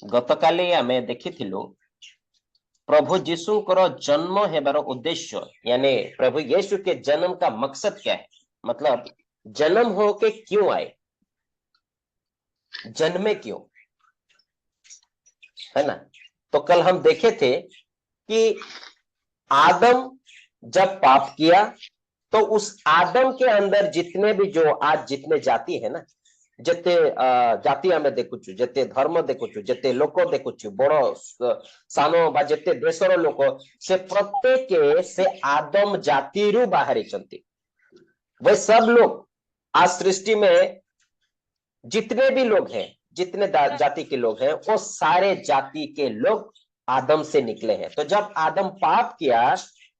गतकाली आमे देखिथिलु प्रभु यीशुଙ୍କର जन्म हेबार उद्देश्य यानी प्रभु यीशु के जन्म का मकसद क्या है, मतलब जन्म हो के क्यों आए, जन्मे क्यों, है ना। तो कल हम देखे थे कि आदम जब पाप किया तो उस आदम के अंदर जितने भी जो आज जितने जाति है ना, जेते जाति आमे देखुचु, जेते धर्म देखुचु, जेते लोक देखुचु, बड़ सानो बा जेते देशर लोक से प्रत्येक से आदम जाति रु बाहरी चंती। वे सब लोग आज सृष्टि में जितने भी लोग हैं, जितने जाति के लोग हैं, वो सारे जाति के लोग आदम से निकले हैं। तो जब आदम पाप किया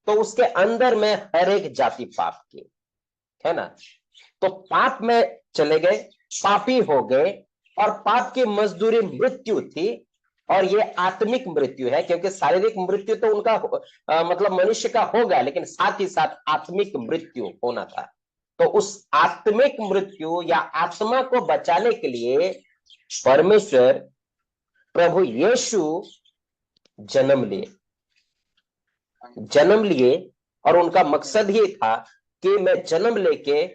तो उसके अंदर में हर एक जाति पाप की, है ना। तो पाप में चले गए, पापी हो गए, और पाप की मजदूरी मृत्यु थी, और ये आत्मिक मृत्यु है, क्योंकि शारीरिक मृत्यु तो उनका मतलब मनुष्य का होगा, लेकिन साथ ही साथ आत्मिक मृत्यु होना था। तो उस आत्मिक मृत्यु या आत्मा को बचाने के लिए परमेश्वर प्रभु यीशु जन्म लिए, और उनका मकसद ही था कि मैं जन्म लेके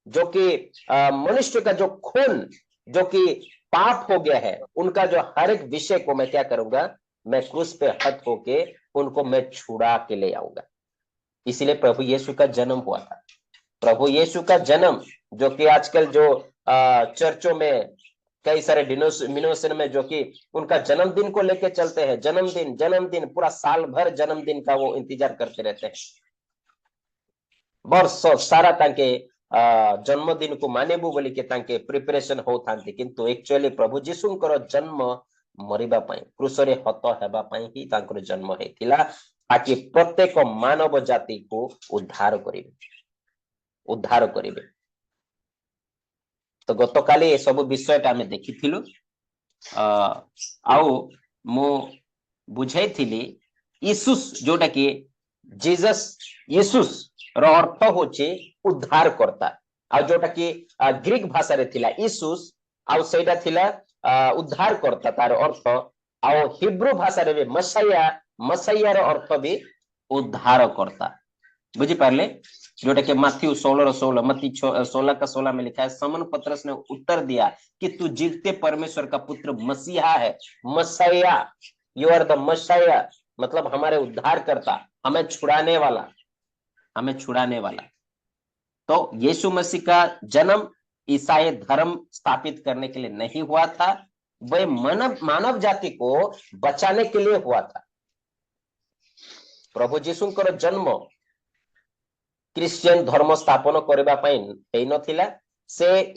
जो कि मनुष्य का जो खून जो कि पाप हो गया है, उनका जो हर एक विषय को मैं क्या करूंगा, मैं क्रूस पे हत होके उनको मैं छुड़ा के ले आऊंगा। इसीलिए प्रभु यीशु का जन्म हुआ था। प्रभु यीशु का जन्म जो कि आजकल जो चर्चों में कई सारे डिनोमिनेशन में जो कि उनका जन्मदिन को लेके चलते हैं, जन्मदिन पूरा साल भर जन्मदिन का वो इंतजार करते रहते हैं, वर्ष सारा तांके जन्मदिन को मानेबू बोली के तांके प्रिपरेशन होतांती, किंतु एक्चुअली प्रभु यीशुଙ୍କର जन्म मरिबा पई क्रूसरे हत हेबा पई ही तांकर जन्म हेतिला, ताकि प्रत्येक मानव जाति को उद्धार करिवे। तो गतकाली ए सब विषयटा आमे देखिथिलु, आउ मु बुझाइथिली यीशुस जोटा कि जीसस यीशुस रो अर्थ होचे उद्धार करता, आ जोटा कि ग्रीक भाषा रे थिला यीशुस, आ सेटा थिला उद्धार करता तार अर्थ, आ हिब्रू भाषा रे मसाइया रो अर्थ भी उद्धार करता। बुझी पारले, जोटा कि मत्ती 16:16 मत्ती 16 का 16 में लिखा है, समन पतरस ने उत्तर दिया कि तू जीवते परमेश्वर का पुत्र मसीहा है। मसाइया, यू आर द मसाइया, मतलब हमारे उद्धार करता, हमें छुड़ाने वाला। तो यीशु मसीह का जन्म ईसाई धर्म स्थापित करने के लिए नहीं हुआ था, वह मानव जाति को बचाने के लिए हुआ था। प्रभु यीशुଙ୍କର जन्म क्रिश्चियन धर्म स्थापन करबा पई हेई नथिला, से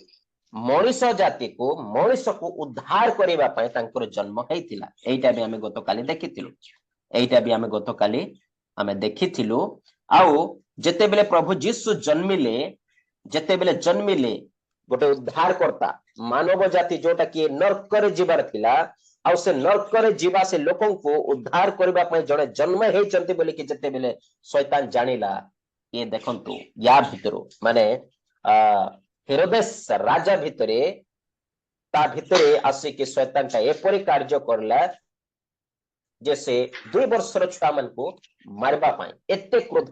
मनुष जाति को मनुष्य को उद्धार करबा पई तांकर जन्म हेइतिला। एइटा भी हमें गतकाली देखिथिलु। आउ जेते बेले प्रभु यीशु जन्मिले गोटे उद्धार करता मानव जाति जोटा कि नरक रे जीवार थिला, आउ से नरक रे जीवा से लोकन को उद्धार करबा पई जणे जन्म हेइचंती बोली कि जेते बेले शैतान जानिला, ये देखंतु या भितरो माने हेरोदेस राजा भितरे ता भितरे आसी के शैतान का एपरि कार्य करला, जैसे 2 वर्षर छुआ मन को मारबा पाए एते क्रोध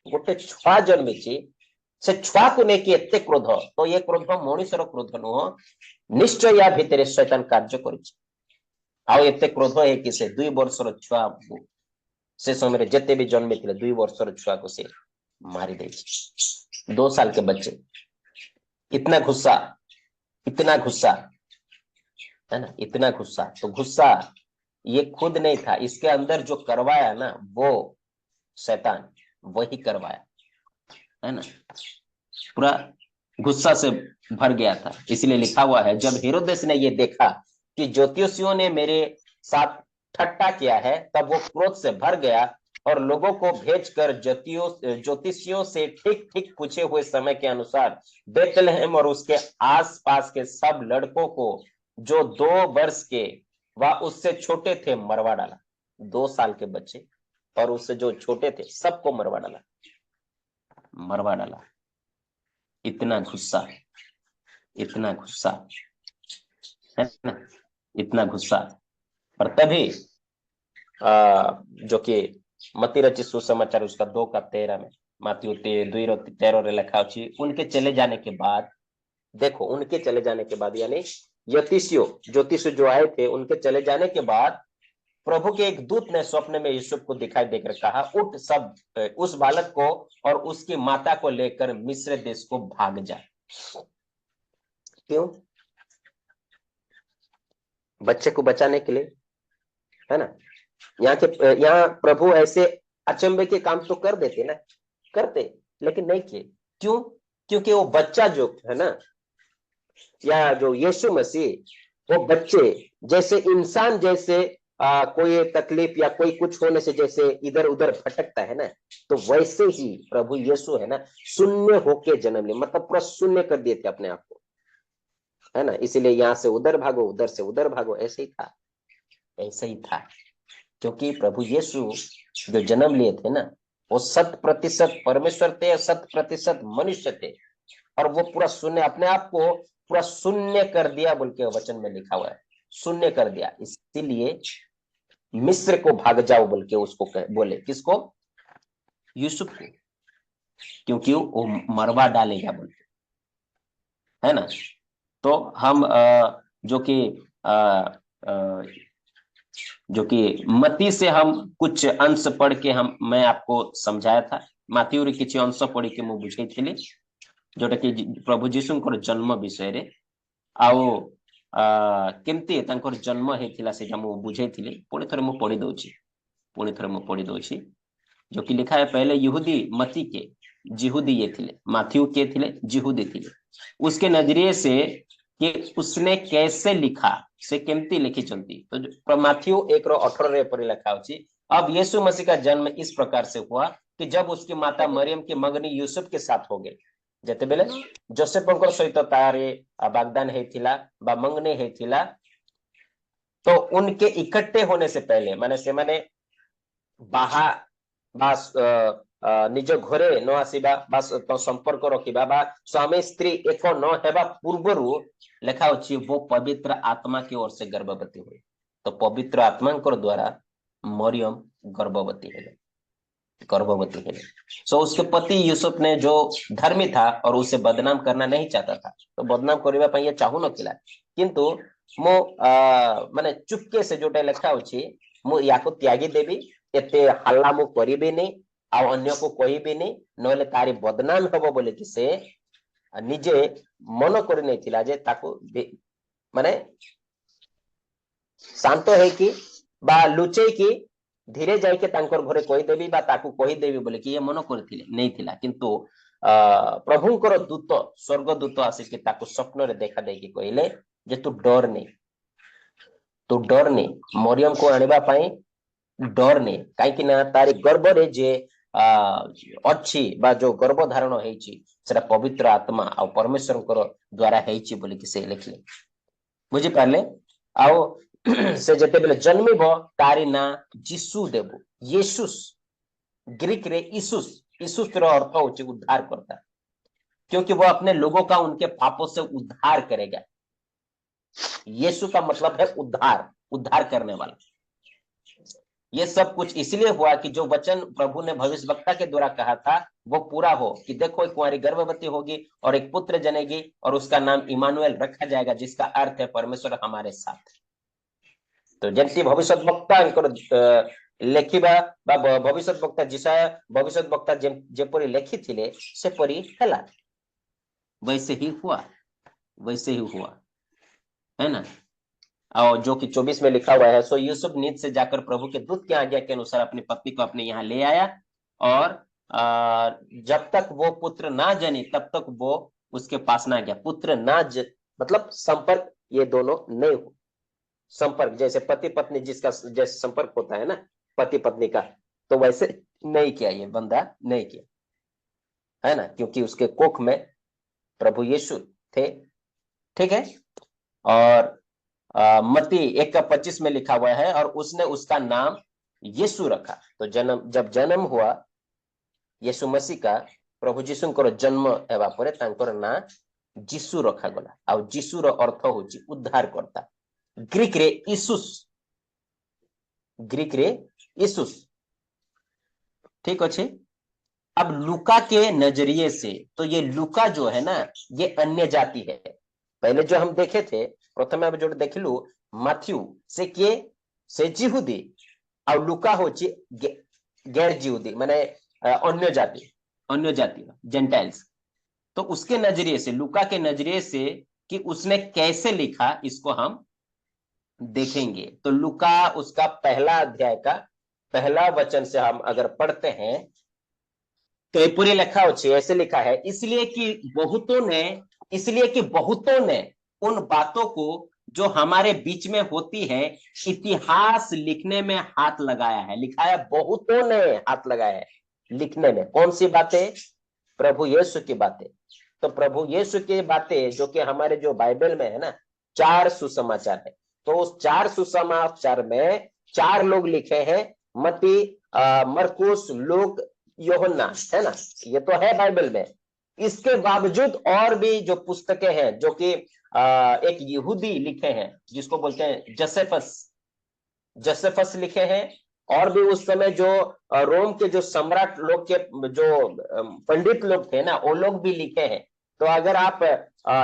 गोटे छुआ जन्मिची, से छुआ को लेके एते क्रोध, तो ये क्रोध मनुष्यर क्रोध नुह, निश्चय या भितरे शैतान कार्य करिछि। आ एते क्रोध है कि से 2 वर्षर छुआ से समय जेते भी जन्मे थे 2 वर्षर छुआ को से मारी दे। 2 साल के बच्चे, इतना गुस्सा है ना, इतना गुस्सा। तो गुस्सा ये खुद नहीं था, इसके अंदर जो करवाया ना वो शैतान वही करवाया, है ना, पूरा गुस्सा से भर गया था। इसलिए लिखा हुआ है, जब हेरोदेस ने ये देखा कि ज्योतिषियों ने मेरे साथ ठट्टा किया है, तब वो क्रोध से भर गया और लोगों को भेजकर ज्योतिषियों से ठीक ठीक पूछे हुए समय के अनुसार बेथलेहम और उसके आसपास के सब लड़कों को जो 2 वर्ष के व उससे छोटे थे मरवा डाला। 2 साल के बच्चे और उससे जो छोटे थे सबको मरवा डाला। इतना गुस्सा है ना। इतना गुस्सा। और तभी जो कि मती रची सुसमाचार उसका 2:13 में, माथी 2:13 लिखा अछि, उनके चले जाने के बाद, देखो उनके चले जाने के बाद यानी ज्योतिषियों जो आए थे, उनके चले जाने के बाद प्रभु के एक दूत ने स्वप्न में यूसुफ को दिखाई देकर कहा, उठ सब उस बालक को और उसकी माता को लेकर मिस्र देश को भाग जा। क्यों? बच्चे को बचाने के लिए, है ना। यहाँ प्रभु ऐसे अचंभे के काम तो कर देते ना, करते, लेकिन नहीं किए। क्यों? क्योंकि वो बच्चा जो है ना, या जो यीशु मसीह, वो बच्चे जैसे इंसान जैसे कोई तकलीफ या कोई कुछ होने से जैसे इधर उधर भटकता है ना, तो वैसे ही प्रभु यीशु है ना, शून्य होके जन्म लिया, मतलब पूरा शून्य कर दिए थे अपने आप को, है ना। इसीलिए यहाँ से उधर भागो, उधर से उधर भागो, ऐसे ही था, ऐसे ही था। क्योंकि प्रभु यीशु जो जन्म लिए थे ना, वो 100% परमेश्वर थे, 100% मनुष्य थे, और वो पूरा शून्य, अपने आप को पूरा शून्य कर दिया बोल के वचन में लिखा हुआ है, शून्य कर दिया। इसीलिए मिस्र को भाग जाओ बोल के उसको बोले, किसको? यूसुफ को, क्योंकि वो मरवा डालेगा बोल के, है ना। तो हम जो कि मती से हम कुछ अंश पढ़ के मैं आपको समझाया था, माथी किसी अंश पढ़ के मुझे बुझेइथिली, जोटा कि प्रभु जीशुंकर जन्म विषय आउ केमती तांकर जन्म हेथिला सेटा मु बुझेइथिली। पुणी थरे मु पढ़ी दउछि, जो कि लिखा है, पहले यहूदी मती के जिहुदी ये थे, माथ्यू के थे, जिहुदी थे। उसके नजरिए से कि उसने कैसे लिखा, से केमती लिखी चलती, तो माथ्यू 1:18 पर लिखा होची, अब यीशु मसीह का जन्म इस प्रकार से हुआ कि जब उसकी माता मरियम की मंगनी यूसुफ के साथ हो गई, जेते बेले जोसेफ सहित तारे वाग्दान हेथिला बा मंगनी हेथिला, तो उनके इकट्ठे होने से पहले माने से माने बाहा बास निज घरे न आसीबा बास तो संपर्क रखिबा बा स्वामी स्त्री एक न हेबा पूर्वरु लिखा होची, वो पवित्र आत्मा की ओर से गर्भवती हुई। तो पवित्र आत्मा द्वारा मरियम गर्भवती है। सो उसके पति यूसुफ ने जो धर्मी था और उसे बदनाम करना नहीं चाहता था, तो बदनाम करबा पई ये चाहू नथिला, किंतु मो माने चुपके से जोटा लिखा होची, मु याको त्यागी देबी, एते हल्ला मु करिबे नहीं, आ अन्य को कहबे नहीं, नले तारी बदनाम हबो बोले कि से निजे मन करि नै थिला जे ताको माने शांत है कि बा लुचे कि धीरे जाई के तांकर घरे कहि देबी बा ताको कहि देबी बोले कि ये मन करथिले नहीं थिला, किंतु प्रभुंकर दूत, स्वर्गदूत आसिके ताको स्वप्न रे देखा देकी कहले जे तू डर नहीं, मरियम को आनिबा पई डर नहीं, कहीं ना तारी गर्भ रे जे अच्छी बा जो गर्भ धारण हेची सेटा पवित्र आत्मा आ परमेश्वर द्वारा हेची बोली कि से लिखले, बुझी पारले। आओ से जते बेले जन्मिब तारी ना जीसु देबु, येसुस ग्रीक रे ईसुस रो अर्थ होची उद्धार करता, क्योंकि वो अपने लोगों का उनके पापों से उद्धार करेगा। यीशु का मतलब है उद्धार करने वाला। ये सब कुछ इसलिए हुआ कि जो वचन प्रभु ने भविष्यवक्ता के द्वारा कहा था वो पूरा हो, कि देखो एक कुंवारी गर्भवती होगी और एक पुत्र जनेगी और उसका नाम इमानुएल रखा जाएगा, जिसका अर्थ है परमेश्वर हमारे साथ। तो जैसे भविष्यवक्ता लेखिबा बा भविष्यवक्ता जिसाया भविष्यवक्ता जेपरी लेखिथिले सेपरी हला, वैसे ही हुआ, है ना। और जो कि 24 में लिखा हुआ है, सो यूसुफ नींद से जाकर प्रभु के दूत की आज्ञा के अनुसार अपनी पत्नी को अपने यहाँ ले आया, और जब तक वो पुत्र ना जनी तब तक वो उसके पास ना गया। पुत्र ना मतलब संपर्क, ये दोनों नहीं हो, संपर्क जैसे पति पत्नी जिसका जैसे संपर्क होता है ना पति पत्नी का, तो वैसे नहीं किया, ये बंदा नहीं किया, है ना, क्योंकि उसके कोख में प्रभु यीशु थे, ठीक है। और मत्ती 1:25 में लिखा हुआ है, और उसने उसका नाम यीशु रखा। तो जब जन्म हुआ यीशु मसीह का, प्रभु जीशुंकर जन्म हेबा परे तांकर ना जीसु रखा गला। आ जीसुर अर्थ होची उद्धार करता, ग्रीक रे इसूस, ग्रीक रे इसूस, ठीक अच्छे। अब लूका के नजरिए से तो ये लूका जो है ना ये अन्य जाति है। पहले जो हम देखे थे प्रथम जो देखलु माथ्यू से किए से जिहुदी और लूका होची गैर जिहुदी माने अन्य जाति, अन्य जाति जेंटाइल्स। तो उसके नजरिए से, लूका के नजरिए से कि उसने कैसे लिखा इसको हम देखेंगे। तो लूका उसका पहला अध्याय का पहला वचन से हम अगर पढ़ते हैं तो ये पूरी लिखा होची ऐसे लिखा है, इसलिए कि बहुतों ने उन बातों को जो हमारे बीच में होती है इतिहास लिखने में हाथ लगाया है। लिखा है बहुतों ने हाथ लगाया है लिखने में। कौन सी बातें? प्रभु यीशु की बातें। तो प्रभु यीशु की बातें जो कि हमारे जो बाइबल में है ना 4 सुसमाचार है, तो उस 4 सुसमाचार में 4 लोग लिखे हैं, मत्ती, मरकुस, लूक, यूहन्ना, है ना, ये तो है बाइबल में। इसके बावजूद और भी जो पुस्तकें हैं जो कि एक यहूदी लिखे हैं जिसको बोलते हैं जसेफस लिखे हैं, और भी उस समय जो रोम के जो सम्राट लोग के जो पंडित लोग थे ना वो लोग भी लिखे हैं। तो अगर आप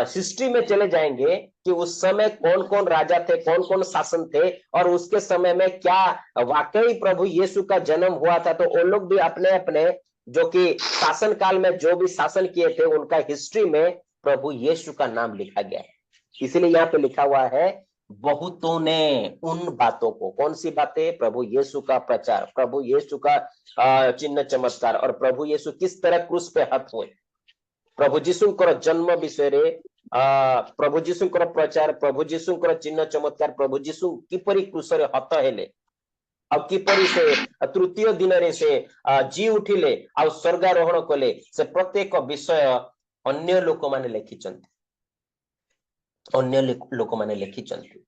हिस्ट्री में चले जाएंगे कि उस समय कौन कौन राजा थे, कौन कौन शासन थे, और उसके समय में क्या वाकई प्रभु यीशु का जन्म हुआ था, तो वो लोग भी अपने अपने जो कि शासन काल में जो भी शासन किए थे उनका हिस्ट्री में प्रभु यीशु का नाम लिखा गया है। इसलिए यहाँ पे लिखा हुआ है बहुतों ने उन बातों को, कौन सी बातें? प्रभु यीशु का प्रचार, प्रभु यीशु का चिन्ह चमत्कार, और प्रभु यीशु किस तरह क्रूस पे हत हुए, प्रभु जीशुଙ୍କର जन्म विषय, प्रभु जीशुଙ୍କର प्रचार, प्रभु जीशुଙ୍କର चिन्ह चमत्कार, प्रभु जीशु किपरि क्रूसरे हत हेले और किपरि से तृतीय दिन रे से जी उठिले और स्वर्गारोहण कले, से प्रत्येक विषय अन्य लोक माने लिखिचंती, अन्य लोक माने लिखिचंती।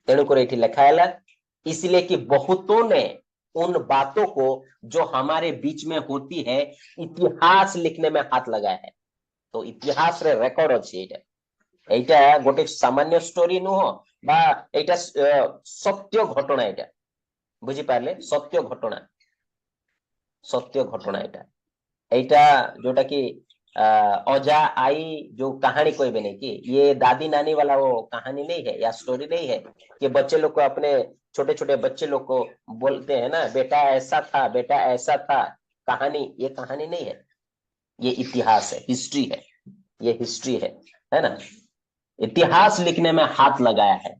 तेणुक ये लिखा है इसलिए कि बहुतों ने उन बातों को जो हमारे बीच में होती है इतिहास लिखने में हाथ लगाया है। तो इतिहास रे रेकर्ड अच्छी एटा गोटे सामान्य स्टोरी नुह बा एटा सत्य घटना, एटा बुझी पारले, सत्य घटना, सत्य घटना एटा जोटा कि अजा आई जो कहानी कोई भी नहीं कि ये दादी नानी वाला वो कहानी नहीं है या स्टोरी नहीं है कि बच्चे लोग को, अपने छोटे छोटे बच्चे लोग को बोलते हैं ना बेटा ऐसा था, बेटा ऐसा था, कहानी, ये कहानी नहीं है, ये इतिहास है, हिस्ट्री है, ये हिस्ट्री है ना। इतिहास लिखने में हाथ लगाया है।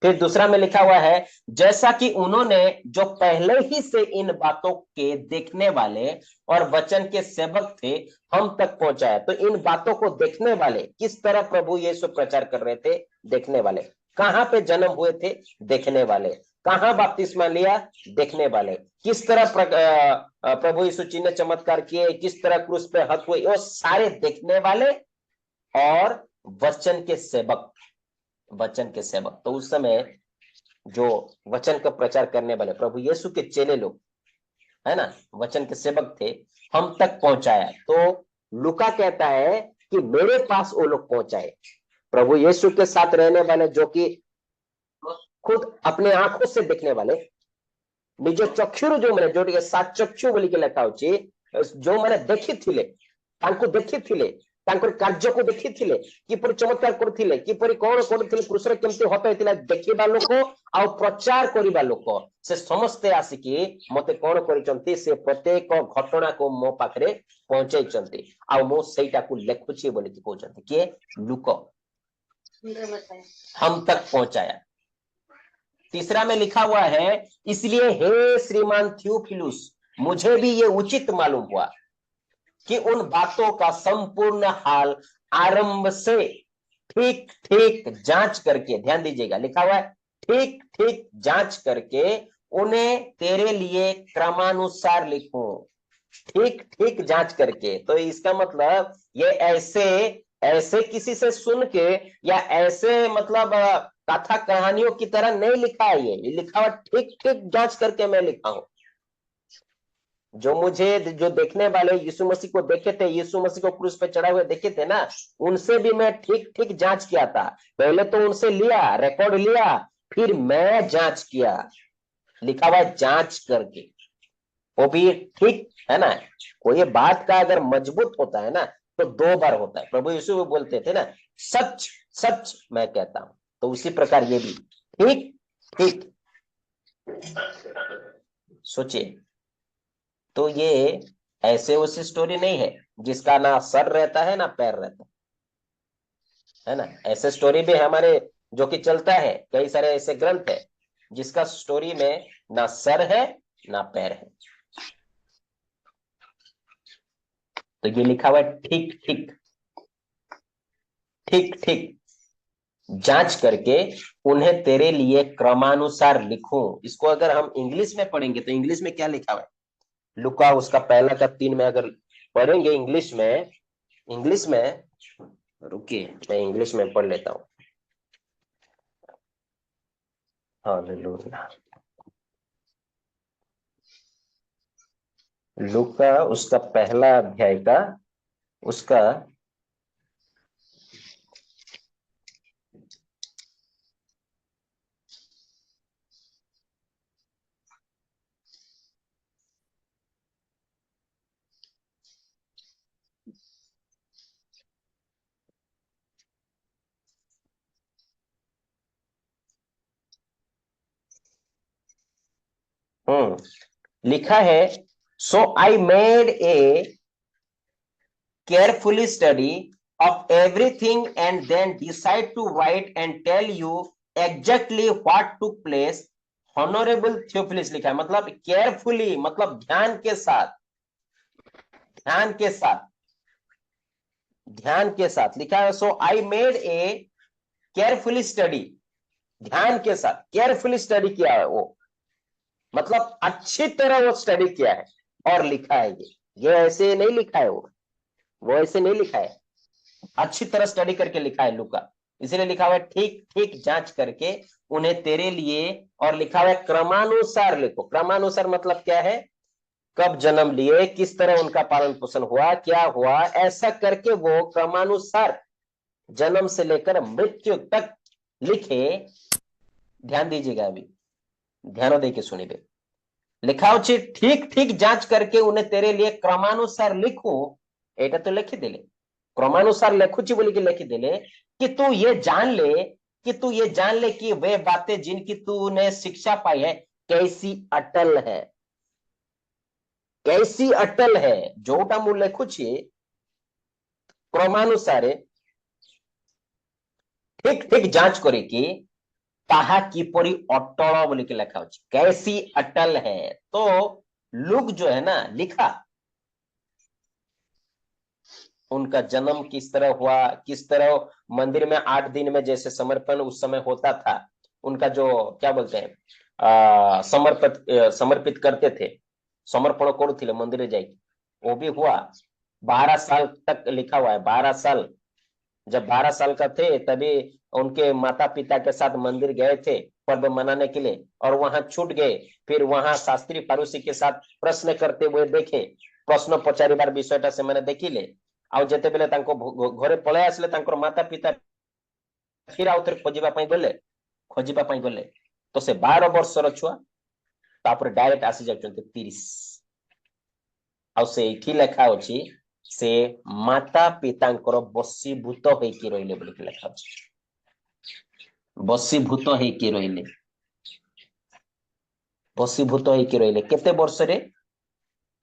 फिर दूसरा में लिखा हुआ है जैसा कि उन्होंने जो पहले ही से इन बातों के देखने वाले और वचन के सेवक थे हम तक पहुंचाया। तो इन बातों को देखने वाले किस तरह प्रभु यीशु प्रचार कर रहे थे? देखने वाले। कहां पे जन्म हुए थे? देखने वाले। कहां बपतिस्मा लिया? देखने वाले। किस तरह प्रभु यीशु चिन्ह चमत्कार किए, किस तरह क्रूस पे हत हुए, वो सारे देखने वाले और वचन के सेवक, वचन के सेवक। तो उस समय जो वचन का प्रचार करने वाले प्रभु यीशु के चेले लोग है ना, वचन के सेवक थे, हम तक पहुंचाया। तो लूका कहता है कि मेरे पास वो लोग पहुंचाए, प्रभु यीशु के साथ रहने वाले, जो कि खुद अपने आंखों से देखने वाले, निज चक्षुर जो मैंने जो सात चक्षु बोली के लेखा होची, जो मैंने देखी थिले, तांको देखी थिले, तांकर कार्य को देखी थिले, किपरि चमत्कार करथिले, किपरि कोन करथिले, क्रूसरे केमते हत हेतिला देखिबा लोक आ प्रचार करिबा लोक, से समस्ते आसिकी मते कोन करिचंती, से प्रत्येक घटना को मो पाखरे पहुंचाइचंती आ मो सेटा को लेखुची बोली कि कहउचंती के लूक हम तक पहुंचाया। तीसरा में लिखा हुआ है इसलिए हे श्रीमान थियोफिलुस, मुझे भी ये उचित मालूम हुआ कि उन बातों का संपूर्ण हाल आरंभ से ठीक ठीक जांच करके, ध्यान दीजिएगा लिखा हुआ है ठीक ठीक जांच करके उन्हें तेरे लिए क्रमानुसार लिखूं, ठीक ठीक जांच करके। तो इसका मतलब ये ऐसे ऐसे किसी से सुन के या ऐसे मतलब कथा कहानियों की तरह नहीं लिखा है, ये लिखा हुआ ठीक ठीक जांच करके मैं लिखा हूं। जो मुझे जो देखने वाले यीशु मसीह को देखे थे, यीशु मसीह को क्रूस पे चढ़ा हुए देखे थे ना, उनसे भी मैं ठीक ठीक जांच किया था। पहले तो उनसे लिया, रिकॉर्ड लिया, फिर मैं जांच किया। लिखा हुआ है जांच करके, वो भी ठीक है ना। कोई बात का अगर मजबूत होता है ना तो 2 बार होता है। प्रभु यीशु भी बोलते थे ना, सच सच मैं कहता हूं। तो उसी प्रकार ये भी ठीक ठीक। सोचिए, तो ये ऐसे वैसी स्टोरी नहीं है जिसका ना सर रहता है ना पैर रहता है ना। ऐसे स्टोरी भी हमारे जो कि चलता है, कई सारे ऐसे ग्रंथ है जिसका स्टोरी में ना सर है ना पैर है। तो ये लिखा हुआ है ठीक ठीक ठीक ठीक, जांच करके उन्हें तेरे लिए क्रमानुसार लिखूं। इसको अगर हम इंग्लिश में पढ़ेंगे तो इंग्लिश में क्या लिखा हुआ है, लुका उसका पहला का 3 में अगर पढ़ेंगे इंग्लिश में, रुकिए मैं इंग्लिश में पढ़ लेता हूँ। हालेलुया। लुका उसका पहला अध्याय का उसका लिखा है, so I made a carefully study of everything and then decide to write and tell you exactly what took place. Honorable Theophilus लिखा है, मतलब केयरफुली मतलब ध्यान के साथ, ध्यान के साथ, ध्यान के साथ लिखा है। So I made a carefully study, ध्यान के साथ केयरफुली स्टडी किया है वो, मतलब अच्छी तरह वो स्टडी किया है और लिखा है। ये ऐसे नहीं लिखा है, वो ऐसे नहीं लिखा है, अच्छी तरह स्टडी करके लिखा है लूका। इसलिए लिखा हुआ है ठीक ठीक जांच करके उन्हें तेरे लिए, और लिखा हुआ है क्रमानुसार लिखो। क्रमानुसार मतलब क्या है, कब जन्म लिए, किस तरह उनका पालन पोषण हुआ, क्या हुआ, ऐसा करके वो क्रमानुसार जन्म से लेकर मृत्यु तक लिखे। ध्यान दीजिएगा, अभी ध्यान दे के सुनिए। लिखा हो ठीक ठीक जांच करके उन्हें तेरे लिए क्रमानुसार लिखो। एटा तो लिखिदेले, क्रमानुसार लेखुची बोली कि लिखिदेले कि तू ये जान ले, कि तू ये जान ले कि वे बातें जिनकी तूने शिक्षा पाई है कैसी अटल है, कैसी अटल है। जोटा मु लेखुची क्रमानुसारे ठीक ठीक जांच करे कि ताहा किपरि अटल बोली कि लिखा होची, कैसी अटल है। तो लुक जो है ना लिखा, उनका जन्म किस तरह हुआ, किस तरह मंदिर में 8 दिन में जैसे समर्पण उस समय होता था, उनका जो क्या बोलते हैं समर्पित करते थे, समर्पण करुथिले मंदिर जाए, वो भी हुआ। 12 साल तक लिखा हुआ है, 12 साल, जब 12 साल का थे तभी उनके माता पिता के साथ मंदिर गए थे पर्व मनाने के लिए, और वहां छूट गए। फिर वहां शास्त्री फारूसी के साथ प्रश्न करते हुए देखे, प्रश्न पचारिबार विषयटा से मैंने देखिले। आउ जेते बेले तांको घरे पळे आसले, तांकर माता पिता फिर आउ थे खोजिबा पई गले, खोजिबा पई गले, तो से 12 वर्षर छुआ तापर डायरेक्ट आसी जाउछन्ते 30। आउ से एठी लेखा अछि से माता पितांकर बसीभूत होइकी रहिले बोली लेखा अछि, बसीभूत होइकी रहिले, बसीभूत होइकी रहिले केते वर्ष रे,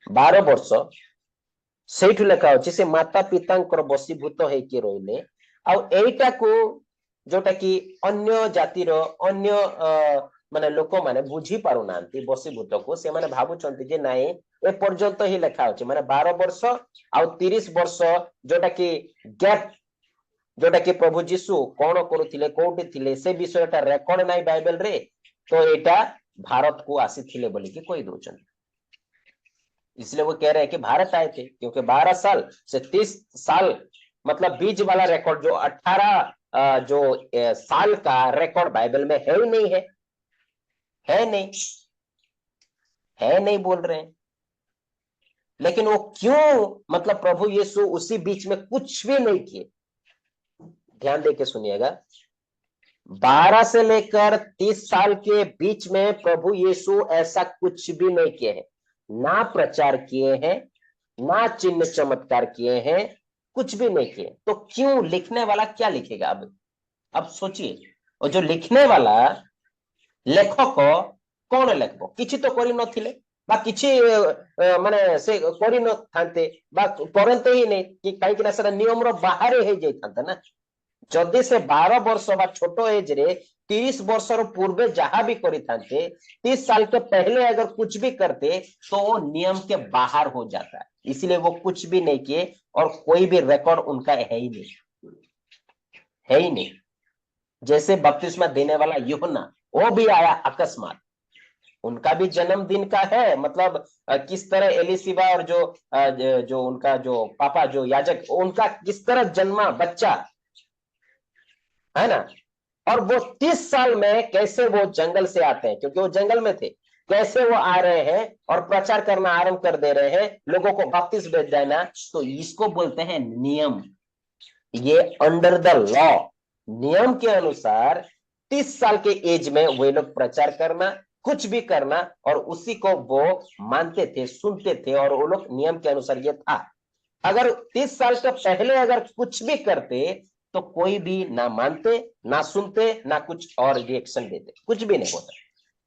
12 वर्ष। ସେଇଠୁ ଲେଖା ଅଛି ସେ ମାତା ପିତାଙ୍କର ବଶୀଭୂତ ହେଇକି ରହିଲେ। ଆଉ ଏଇଟାକୁ ଯୋଉଟା କି ଅନ୍ୟ ଜାତିର ଅନ୍ୟ ମାନେ ଲୋକମାନେ ବୁଝି ପାରୁନାହାନ୍ତି ବଶୀଭୂତକୁ, ସେମାନେ ଭାବୁଛନ୍ତି ଯେ ନାଇଁ ଏ ପର୍ଯ୍ୟନ୍ତ ହିଁ ଲେଖା ଅଛି, ମାନେ 12 ବର୍ଷ ଆଉ 30 ବର୍ଷ ଯୋଉଟା କି ଗ୍ୟାପ, ଯୋଉଟା କି ପ୍ରଭୁ ଯୀଶୁ କଣ କରୁଥିଲେ, କୋଉଠି ଥିଲେ, ସେ ବିଷୟଟା ରେକର୍ଡ ନାହିଁ ବାଇବେଲ ରେ, ତ ଏଇଟା ଭାରତକୁ ଆସିଥିଲେ ବୋଲିକି କହି ଦଉଛନ୍ତି। इसलिए वो कह रहे हैं कि भारत आए थे, क्योंकि 12 साल से 30 साल मतलब बीच वाला रिकॉर्ड जो 18 जो साल का रिकॉर्ड बाइबल में है ही नहीं है, है नहीं, है नहीं बोल रहे हैं। लेकिन वो क्यों, मतलब प्रभु यीशु उसी बीच में कुछ भी नहीं किए। ध्यान देके सुनिएगा, 12 से लेकर 30 साल के बीच में प्रभु यीशु ऐसा कुछ भी नहीं किए हैं, ना प्रचार किए हैं, ना चिन्ह चमत्कार किए हैं, कुछ भी नहीं किए। तो क्यों, लिखने वाला क्या लिखेगा? अब सोचिए, और जो लिखने वाला लेखक कौन लेखक, किछि तो करि नथिले बा किछि माने से करि न थांते बा करते ही नहीं कि काई कि ना नियम रो बाहर हे जाई थांता ना। जदि से 12 वर्ष बा छोट एज रे 30 वर्ष पूर्वे जहां भी करी थांते, 30 साल के पहले अगर कुछ भी करते तो वो नियम के बाहर हो जाता है। इसलिए वो कुछ भी नहीं किए और कोई भी रिकॉर्ड उनका है ही नहीं, है ही नहीं। जैसे बपतिस्मा देने वाला यूहन्ना, वो भी आया अकस्मात, उनका भी जन्मदिन का है, मतलब किस तरह एलिसिबा और जो उनका जो पापा जो याजक, उनका किस तरह जन्मा बच्चा है ना। और वो 30 साल में कैसे वो जंगल से आते हैं, क्योंकि वो जंगल में थे, कैसे वो आ रहे हैं और प्रचार करना आरंभ कर दे रहे हैं, लोगों को बपतिस्मा भेज देना। तो इसको बोलते हैं नियम। ये अंडर द लॉ, नियम के अनुसार 30 साल के एज में वे लोग प्रचार करना, कुछ भी करना, और उसी को वो मानते थे, सुनते थे, और वो लोग नियम के अनुसार ये था। अगर 30 साल से पहले अगर कुछ भी करते तो कोई भी ना मानते, ना सुनते, ना कुछ और रिएक्शन देते, कुछ भी नहीं होता,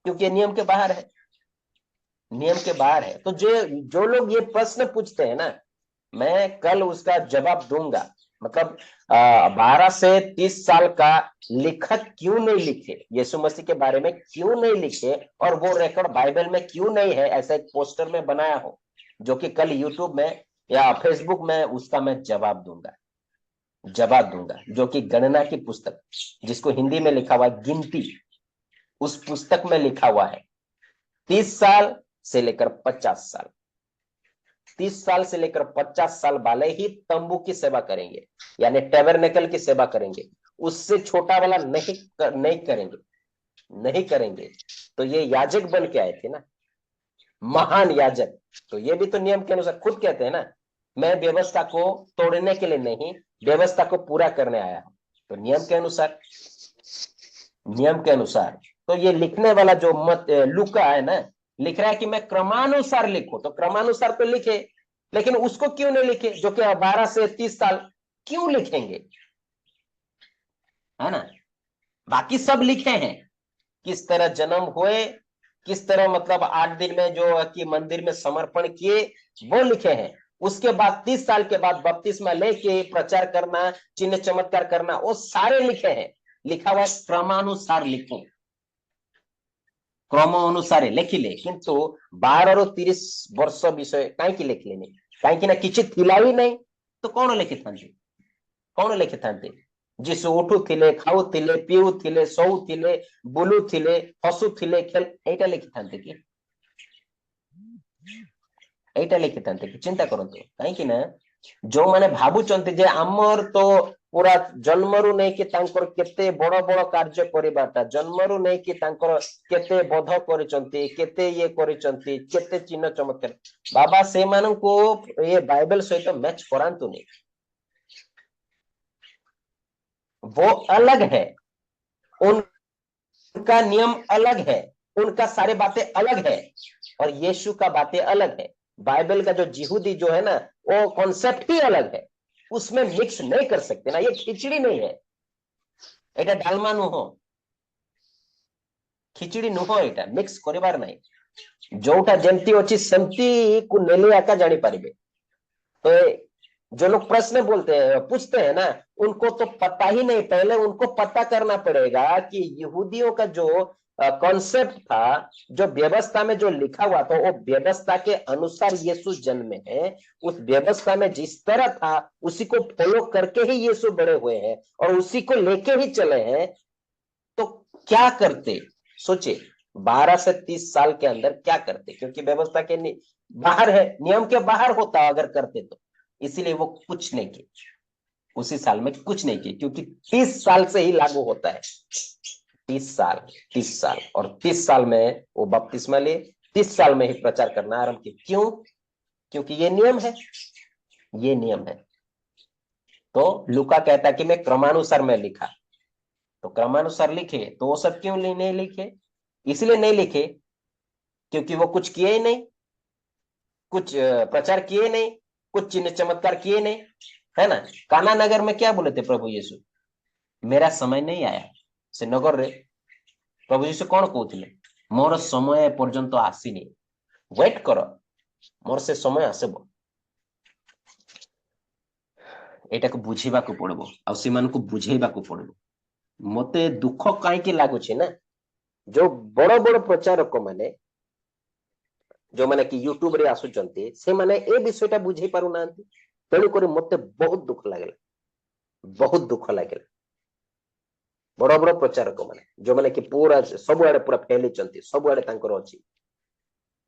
क्योंकि नियम के बाहर है, नियम के बाहर है। तो जो लोग ये प्रश्न पूछते हैं ना, मैं कल उसका जवाब दूंगा। मतलब 12 से 30 साल का लेखक क्यों नहीं लिखे, यीशु मसीह के बारे में क्यों नहीं लिखे, और वो रिकॉर्ड बाइबल में क्यों नहीं है, ऐसा एक पोस्टर में बनाया हो, जो कि कल यूट्यूब में या फेसबुक में उसका मैं जवाब दूंगा, जो कि गणना की पुस्तक, जिसको हिंदी में लिखा हुआ है गिनती, उस पुस्तक में लिखा हुआ है 30 साल से लेकर 50 साल, 30 साल से लेकर 50 साल वाले ही तंबू की सेवा करेंगे, यानी टैबरनेकल की सेवा करेंगे, उससे छोटा वाला नहीं करेंगे, नहीं करेंगे। तो ये याजक बन के आए थे ना, महान याजक। तो ये भी तो नियम के अनुसार खुद कहते हैं ना, मैं व्यवस्था को तोड़ने के लिए नहीं, व्यवस्था को पूरा करने आया हूं। तो नियम के अनुसार, नियम के अनुसार। तो ये लिखने वाला जो लूका है ना, लिख रहा है कि मैं क्रमानुसार लिखूं, तो क्रमानुसार तो लिखे, लेकिन उसको क्यों नहीं लिखे जो कि 12 से 30 साल, क्यों लिखेंगे, है ना। बाकी सब लिखे हैं, किस तरह जन्म हुए, किस तरह मतलब 8 दिन में जो कि मंदिर में समर्पण किए, वो लिखे हैं। उसके बाद 30 साल के बाद बपतिस्मा लेके प्रचार करना, चिन्ह चमत्कार करना, वो सारे लिखे हैं। लिखा हुआ क्रमानुसार लिखो, क्रम अनुसार लेखिले, किंतु 12 ରୁ 30 वर्ष विषय कहीं लेखिले, कहीं किछि थिला ही नहीं, तो कौन लिखिथांते, कौन लिखिथांते। जीसु उठुथिले, खाउथिले, पिउथिले, शोउथिले, बुलुथिले, हसुथिले, खेल, एटा लिखिथांते कि, एटा लिखिथांते कि। चिंता करंतु, कहीं ना जो माने भाबुचंती जे आमर तो पूरा जन्मरू नहीं कि तांकर केते बड़ बड़ कार्य करिबाटा, जन्मरू नहीं कि तांकर केते बोध करिचंती, केते ये करिचंती, केते चिन्ह चमत्कार, बाबा से मानन को ये बाइबल सहित मैच करांतु नहीं, वो अलग है, उनका नियम अलग है, उनका सारे बातें अलग है, और यीशु का बातें अलग है। बाइबल का जो यहूदी जो है ना, वो कॉन्सेप्ट ही अलग है, उसमें मिक्स नहीं कर सकते ना। ये खिचड़ी नहीं है, एटा डालमा नुह, खिचड़ी नुह, एटा मिक्स करिबार नहीं। जोटा जेमती अछि सेमती को नेले आका जानी पारिबे। तो जो लोग प्रश्न बोलते हैं, पूछते हैं ना, उनको तो पता ही नहीं, पहले उनको पता करना पड़ेगा कि यहूदियों का जो कॉन्सेप्ट था, जो व्यवस्था में जो लिखा हुआ था, वो व्यवस्था के अनुसार यीशु जन्मे हैं, उस व्यवस्था में जिस तरह था उसी को फॉलो करके ही यीशु बड़े हुए हैं और उसी को लेके ही चले हैं। तो क्या करते, सोचिए, 12 से 30 साल के अंदर क्या करते, क्योंकि व्यवस्था के बाहर है, नियम के बाहर होता अगर करते तो, इसीलिए वो कुछ नहीं किए, उसी साल में कुछ नहीं किए, क्योंकि 30 साल से ही लागू होता है। 30 साल, 30 साल, और 30 साल में वो बपतिस्मा लिए, 30 साल में ही प्रचार करना आरंभ किया। क्यों? क्योंकि ये नियम है, ये नियम है। तो लूका कहता कि मैं क्रमानुसार में लिखा, तो क्रमानुसार लिखे तो वो सब क्यों नहीं लिखे? इसलिए नहीं लिखे क्योंकि वो कुछ किए ही नहीं, कुछ प्रचार किए नहीं, कुछ चिन्ह चमत्कार किए नहीं, है ना। काना नगर में क्या बोले थे प्रभु यीशु? मेरा समय नहीं आया से नगर रे। प्रभु यीशु कौन कहते? मोर समय पर्यंत आसीनी, वेट कर, मोर से समय आसब। एटा को बुझेबा को पड़बो आ सेमान को बुझेबा को पड़बो। मते दुख काईकि लागुछि ना, जो बड़ बड़ प्रचारक माने जो माने कि यूट्यूब रे आसुचंती से माने ए विषयटा बुझे पारु नांती। तेणु करी मते बहुत दुख लागला, बहुत दुख लागला। बड़ बड़ प्रचारक माने जो माने कि पूरा सब आड़े पूरा फैली चंती, सब आड़े तांकर अछि,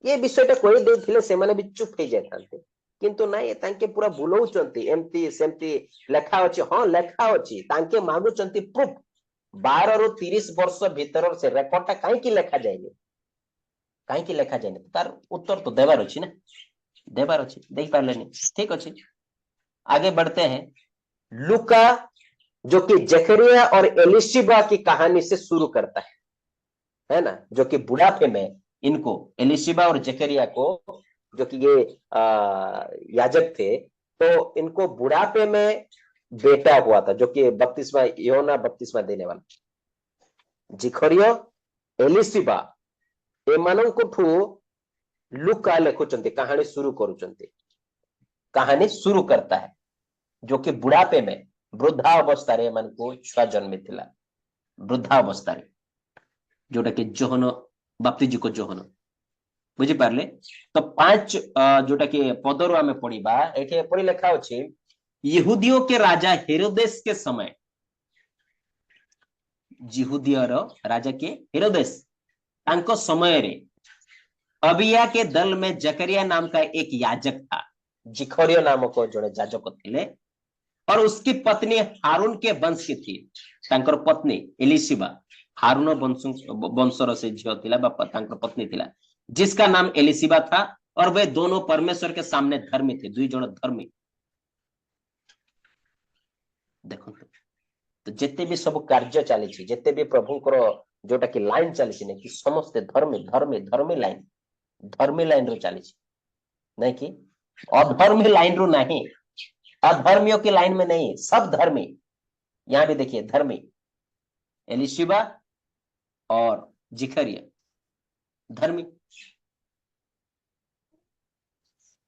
ये विषयटा कहि देथिले से माने भी चुप हो जातांते। किंतु नाही, तांके पूरा बुलौचंती, एमती सेमती लेखा अछि। हां लेखा अछि, तांके मागुचंती प्रूफ। 12 ରୁ 30 वर्ष भीतर से रेकॉर्डटा काहे कि लेखा जायनि, काहे कि लेखा जायनि? तार उत्तर तो देवार अछि ना, देवार अछि, देख पारलेनी। ठीक अछि, आगे बढ़ते हैं। लूका जो कि जकरिया और एलिशिबा की कहानी से शुरू करता है ना, जो कि बुढ़ापे में इनको, एलिशिबा और जकरिया को, जो कि ये याजक थे, तो इनको बुढ़ापे में बेटा हुआ था, जो कि बपतिस्मा, योना बपतिस्मा देने वाला। जिखरियो, एलिशिबा एमानंकुठु लूका लेखुचंती, कहानी शुरू करुचंती। कहानी शुरू करता है जो कि बुढ़ापे में, वृद्धावस्था रे मन को छुआ जन्मी थिला, वृद्धावस्था रे, जोटा कि जोहन बाप्तिजी को जोहन बुझी पारले। तो 5 जोटा कि पदरु आमे पढ़िबा, एठे पढ़ि लेखा अछि, यहूदियों के राजा हेरोदेस के समय, यहूदियर राजा के हेरोदेस, तांको समय रे अबिया के दल में जकरिया नाम का एक याजक था। जिखरियो नामक जोड़े याजक थिले, और उसकी पत्नी हारून के वंश की थी। तांकर पत्नी एलिशिबा हारून वंशर से झियो थिला, बा तांकर पत्नी थिला, जिसका नाम एलिशिबा था, और वे दोनों परमेश्वर के सामने धर्मी थे, दुई जण धर्मी। देखो तो जिते भी सब कार्य चली, जिते भी प्रभुंकर जोटा कि लाइन चली, कि समस्ते धर्मी धर्मी धर्मी लाइन, धर्मी लाइन रो चली, नहीं कि अधर्मी लाइन रो नहीं, अधर्मियों की लाइन में नहीं, सब धर्मी। यहां भी देखिए धर्मी, एलिशिबा और जिखरिया धर्मी।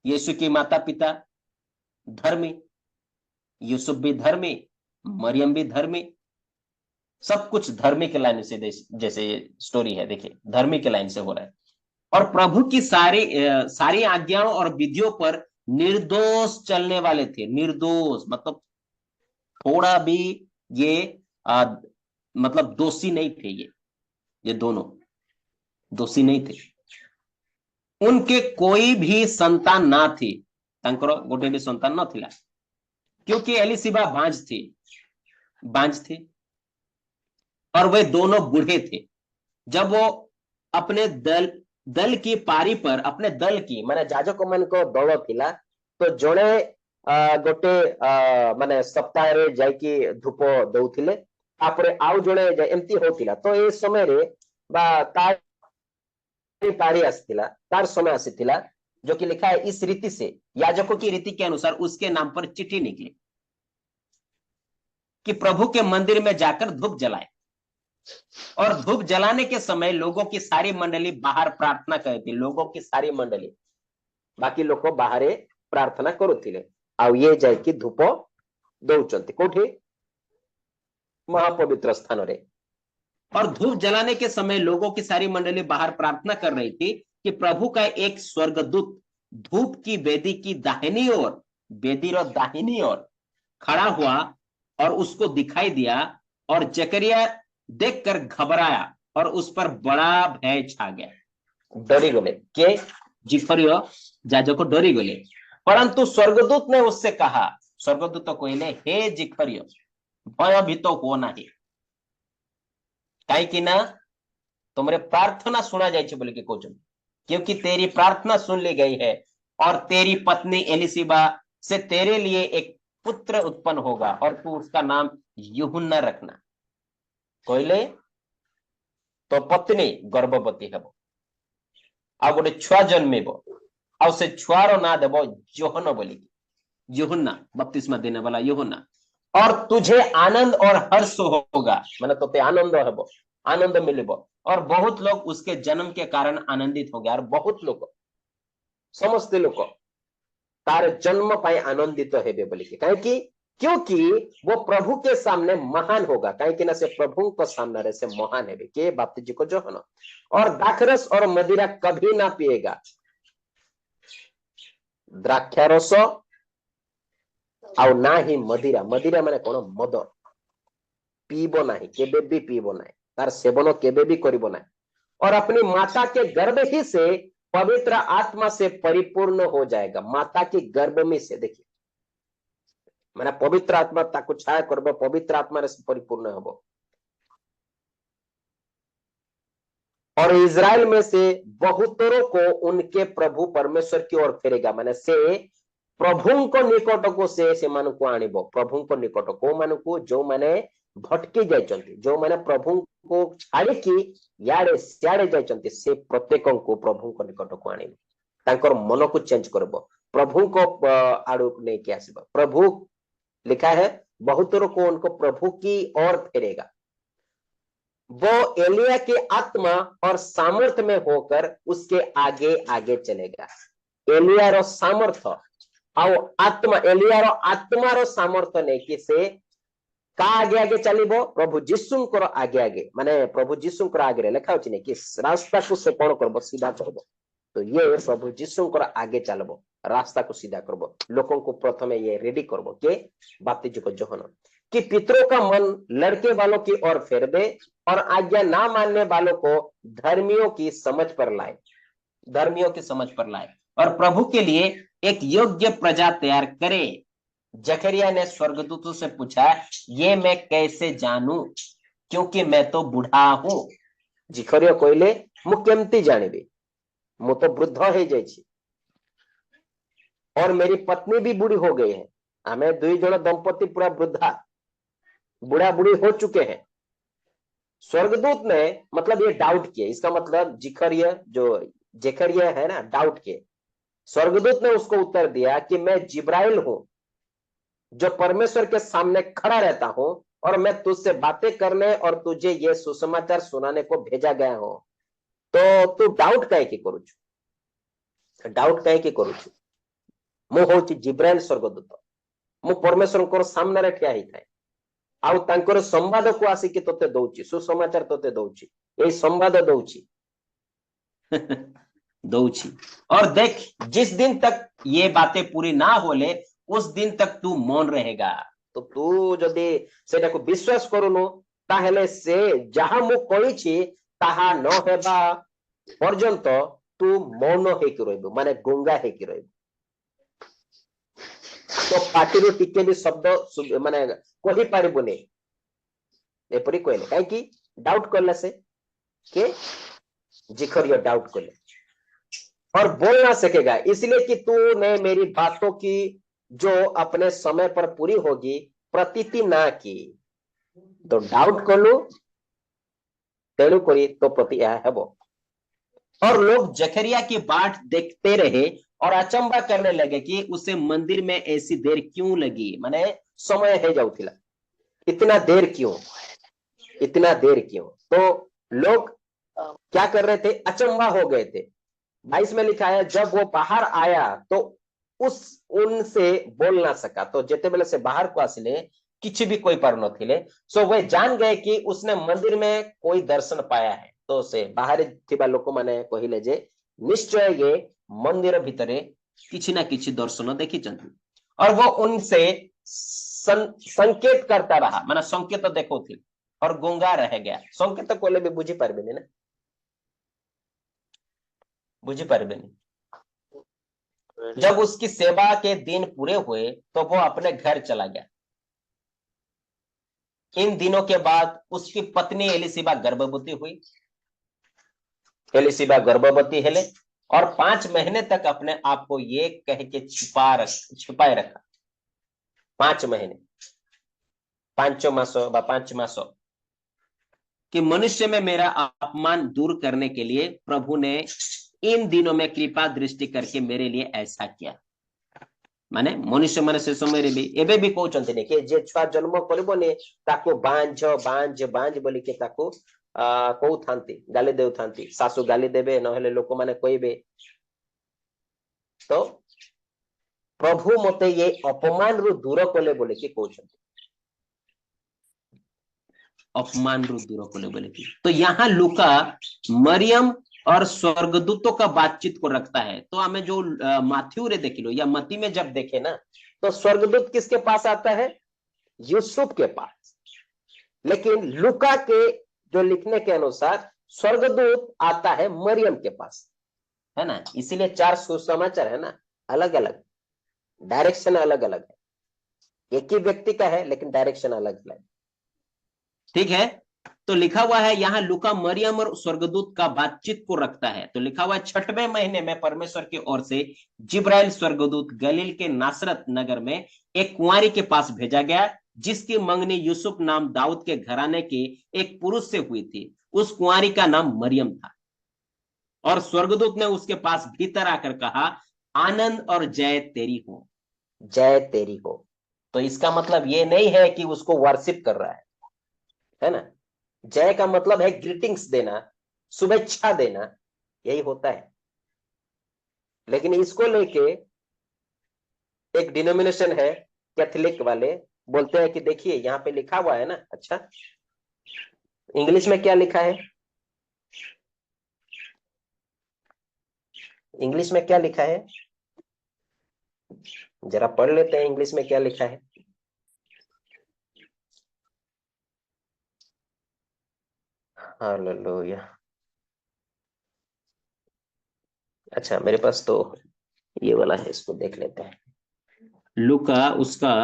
यीशु की माता पिता धर्मी, यूसुफ भी धर्मी, मरियम भी धर्मी, सब कुछ धर्मी के लाइन से, जैसे स्टोरी है देखिए, धर्मी के लाइन से हो रहा है। और प्रभु की सारी आज्ञाओं और विधियों पर निर्दोष चलने वाले थे। निर्दोष मतलब थोड़ा भी ये मतलब दोषी नहीं थे, ये दोनों दोषी नहीं थे। उनके कोई भी संतान ना थी, तांकर गोटे भी संतान न थिला, क्योंकि एलिशिबा बांझ थी, और वे दोनों बूढ़े थे। जब वो अपने दल की पारी पर, अपने दल की माने जाजक मन को दल थिला, तो जड़े गोटे माने सप्ताह रे जाइकी धूप दउथिले, तापरे आउ जड़े एमती होतिला। तो ए समय रे बा पारी आसीथिला, तार समय आसीथिला, जो कि लिखा है इस रीति से, याजकों की रीति के अनुसार उसके नाम पर चिट्ठी निकली कि प्रभु के मंदिर में जाकर धूप जलाए। और धूप जलाने के समय लोगों की सारी मंडली बाहर प्रार्थना करती, लोगों की सारी मंडली, बाकी लोग बाहर प्रार्थना करुथिले, आउ ये जाइकी धूप दउचंती कोठी? महापवित्र स्थान रे। और धूप जलाने के समय लोगों की सारी मंडली बाहर प्रार्थना कर रही थी कि प्रभु का एक स्वर्गदूत धूप की वेदी की दाहिनी ओर, वेदी रो दाहिनी ओर खड़ा हुआ और उसको दिखाई दिया, और जकरिया देखकर घबराया और उस पर बड़ा भय छा गया। डरी गले के जिखरियो जाजक डरी गले। परंतु स्वर्गदूत ने उससे कहा, स्वर्गदूत तो कहले, हे जिखरियो भयभीत हो नहीं, कहीं ना तुमरे प्रार्थना सुना जाए बोले कि क्योंकि तेरी प्रार्थना सुन ली गई है, और तेरी पत्नी एलिशिबा से तेरे लिए एक पुत्र उत्पन्न होगा और तू उसका नाम यूहन्ना रखना। कहले तो पत्नी गर्भवती हेब आ गोटे छुआ जन्मेब आ से छुआर ना देव योहन बोली, यूहन्ना बपतिस्मा देने वाला यूहन्ना। और तुझे आनंद और हर्ष होगा, माने तो आनंद हेब, आनंद मिलिब। और बहुत लोग उसके जन्म के कारण आनंदित हो गया और बहुत लोग समस्त लोग तार जन्म पाए आनंदित हेबे बोली कहीं, क्योंकि वो प्रभु के सामने महान होगा, कहीं ना से प्रभु को सामने रहे से महान है के बाप्तिजी को यूहन्ना। और द्राक्षरस और मदिरा कभी ना पिएगा, द्राक्षारस आउ ना ही मदिरा, मदिरा माने कौन मद पीब ना, केबे भी पीब ना, तार सेवन केबे भी करिब ना। और अपनी माता के गर्भ ही से पवित्र आत्मा से परिपूर्ण हो जाएगा। माता के गर्भ में से देखिए मैंने पवित्र आत्मा ताको छाया करब, पवित्र आत्मा से परिपूर्ण हब। और इजराइल में से बहुतरों को उनके प्रभु परमेश्वर की ओर फेरेगा, माने से प्रभु को निकट को से मानकु आनिब, प्रभु को निकट को मानकु जो माने भटकी जाइचंती, जो माने प्रभु को छाड़ी की याडे सियाडे जाइचंती, से प्रत्येक को प्रभु को निकट को आनिब, तांकर मन को चेंज करब, प्रभु को आड़ू नहीं के आसीब। प्रभु लिखा है बहुतरों को उनको प्रभु की ओर फेरेगा। वो एलिया की आत्मा और सामर्थ्य में होकर उसके आगे आगे चलेगा। एलिया रो सामर्थ्य आउ आत्मा, एलिया रो आत्मा रो सामर्थ्य नहीं कि से का आगे आगे चलिबो, प्रभु जीसु को आगे आगे, माने प्रभु जीसु को आगे लिखा होची नहीं कि रास्ता को से कौन करबो, सीधा करबो। तो ये प्रभु जीसु को आगे चलबो, रास्ता को सीधा करबो, लोगों को प्रथमे ये रेडी करबो के बाप्तिजी को यूहन्ना, कि पितरों का मन लड़के वालों की ओर फेर दे और आज्ञा ना मानने वालों को धर्मियों की समझ पर लाए, धर्मियों की समझ पर लाए और प्रभु के लिए एक योग्य प्रजा तैयार करे। जकरिया ने स्वर्गदूतों से पूछा, ये मैं कैसे जानूं क्योंकि मैं तो बूढ़ा हूं। जिखरिया कहले मु केमती जानिबी, मु तो वृद्ध हो जाइछि और मेरी पत्नी भी बूढ़ी हो गई है, हमें दुई जन दंपति पूरा वृद्धा बूढ़ा बूढ़ी हो चुके हैं। स्वर्गदूत ने मतलब ये डाउट किया, इसका मतलब जिखरिया जो जकरिया है ना डाउट किए। स्वर्गदूत ने उसको उत्तर दिया कि मैं जिब्राइल हूं जो परमेश्वर के सामने खड़ा रहता हूं और मैं तुझसे बातें करने और तुझे ये सुसमाचार सुनाने को भेजा गया हूं। तो तू डाउट कहीं की करुछु, डाउट कहीं की करुछु, मु होची जिब्राइल स्वर्गदूत, मु परमेश्वर को सामने ठिया ही थाए आउ तांकर संवाद को आसिक तोते दउची, सुसमाचार तोते दउची, ए संवाद दउची दउची। और देख जिस दिन तक ये बातें पूरी ना होले उस दिन तक तू मौन रहेगा। तो तू जदि सेटा को विश्वास करूनु ताहेले से जहा मु कहिछि ताहा न हेबा पर्यंत तू मौन हेकि रहबो, माने गुंगा हेकि रहबो। तो पाटिरु टिके भी शब्द माने कहि पारिबुनी एपरि कहले, काहे कि डाउट करला से के जिखरिया डाउट करले और बोल ना सकेगा, इसलिए कि तूने मेरी बातों की जो अपने समय पर पूरी होगी प्रतीति ना की। तो डाउट कलु तेणु करी तो प्रति हेबो। और लोग जकरिया की बाट देखते रहे और अचंबा करने लगे कि उसे मंदिर में ऐसी देर क्यों लगी, माने समय है जाउथिला, इतना देर क्यों, इतना देर क्यों। तो लोग क्या कर रहे थे, अचंबा हो गए थे। 22 में लिखा है जब वो बाहर आया तो उनसे बोल ना सका, तो जेते बेले से बाहर को आसिले किसी भी कोई पर नथिले, सो वे जान गए कि उसने मंदिर में कोई दर्शन पाया है। तो से बाहर थिबा लोक माने कहिले जे निश्चय ये मंदिर भितरे किछि ना किछि दर्शन देखिचंती। और वो उनसे संकेत करता रहा, माने संकेत देखौथि और गुंगा रह गया। संकेत कोले भी बुझी पारबेनी ना, बुझी पारबेनी। जब उसकी सेवा के दिन पूरे हुए तो वो अपने घर चला गया। इन दिनों के बाद उसकी पत्नी एलिशिबा गर्भवती हुई, एलिशिबा गर्भवती हेले और 5 महीने तक अपने आप को ये कह के छिपाए रखा। 5 महीने, 5 मासों व 5 मासों कि मनुष्य में मेरा अपमान दूर करने के लिए प्रभु ने इन दिनों में कृपा दृष्टि करके मेरे लिए ऐसा किया। माने मनुष्य माने से समय भी एबे भी कहउचंती ने कि जे छुआ जन्म करबोने ताको बांझ बांझ बांझ बोली के ताको कहू थांती, गाली देउ थांती। सासु गाली देबे नहेले लोक माने कहबे तो प्रभु मते ये अपमान रु दूर कले बोले कि कहउचंती, अपमान रु दूर कले बोले कि। तो यहाँ लूका मरियम और स्वर्गदूतों का बातचीत को रखता है। तो हमें जो माथ्यू रे देख लो या मती में जब देखे ना, तो स्वर्गदूत किसके पास आता है? यूसुफ के पास। लेकिन लूका के जो लिखने के अनुसार स्वर्गदूत आता है मरियम के पास, है ना। इसीलिए 4 सुसमाचार है ना, अलग अलग डायरेक्शन अलग अलग है। एक ही व्यक्ति का है लेकिन डायरेक्शन अलग अलग, ठीक है। तो लिखा हुआ है यहाँ लूका मरियम और स्वर्गदूत का बातचीत को रखता है। तो लिखा हुआ है 6वें महीने में परमेश्वर की ओर से जिब्राइल स्वर्गदूत गलील के नासरत नगर में एक कुंवारी के पास भेजा गया, जिसकी मंगनी यूसुफ नाम दाऊद के घराने के एक पुरुष से हुई थी। उस कुंवारी का नाम मरियम था। और स्वर्गदूत ने उसके पास भीतर आकर कहा, आनंद और जय तेरी हो, जय तेरी हो। तो इसका मतलब ये नहीं है कि उसको वर्शिप कर रहा है ना। जय का मतलब है ग्रीटिंग्स देना, शुभेच्छा देना, यही होता है। लेकिन इसको लेके एक डिनोमिनेशन है कैथोलिक वाले, बोलते हैं कि देखिए यहाँ पे लिखा हुआ है ना। अच्छा, इंग्लिश में क्या लिखा है? इंग्लिश में क्या लिखा है? जरा पढ़ लेते हैं इंग्लिश में क्या लिखा है। हालेलुया। अच्छा, मेरे पास तो ये वाला है, इसको देख लेते हैं। लूका उसका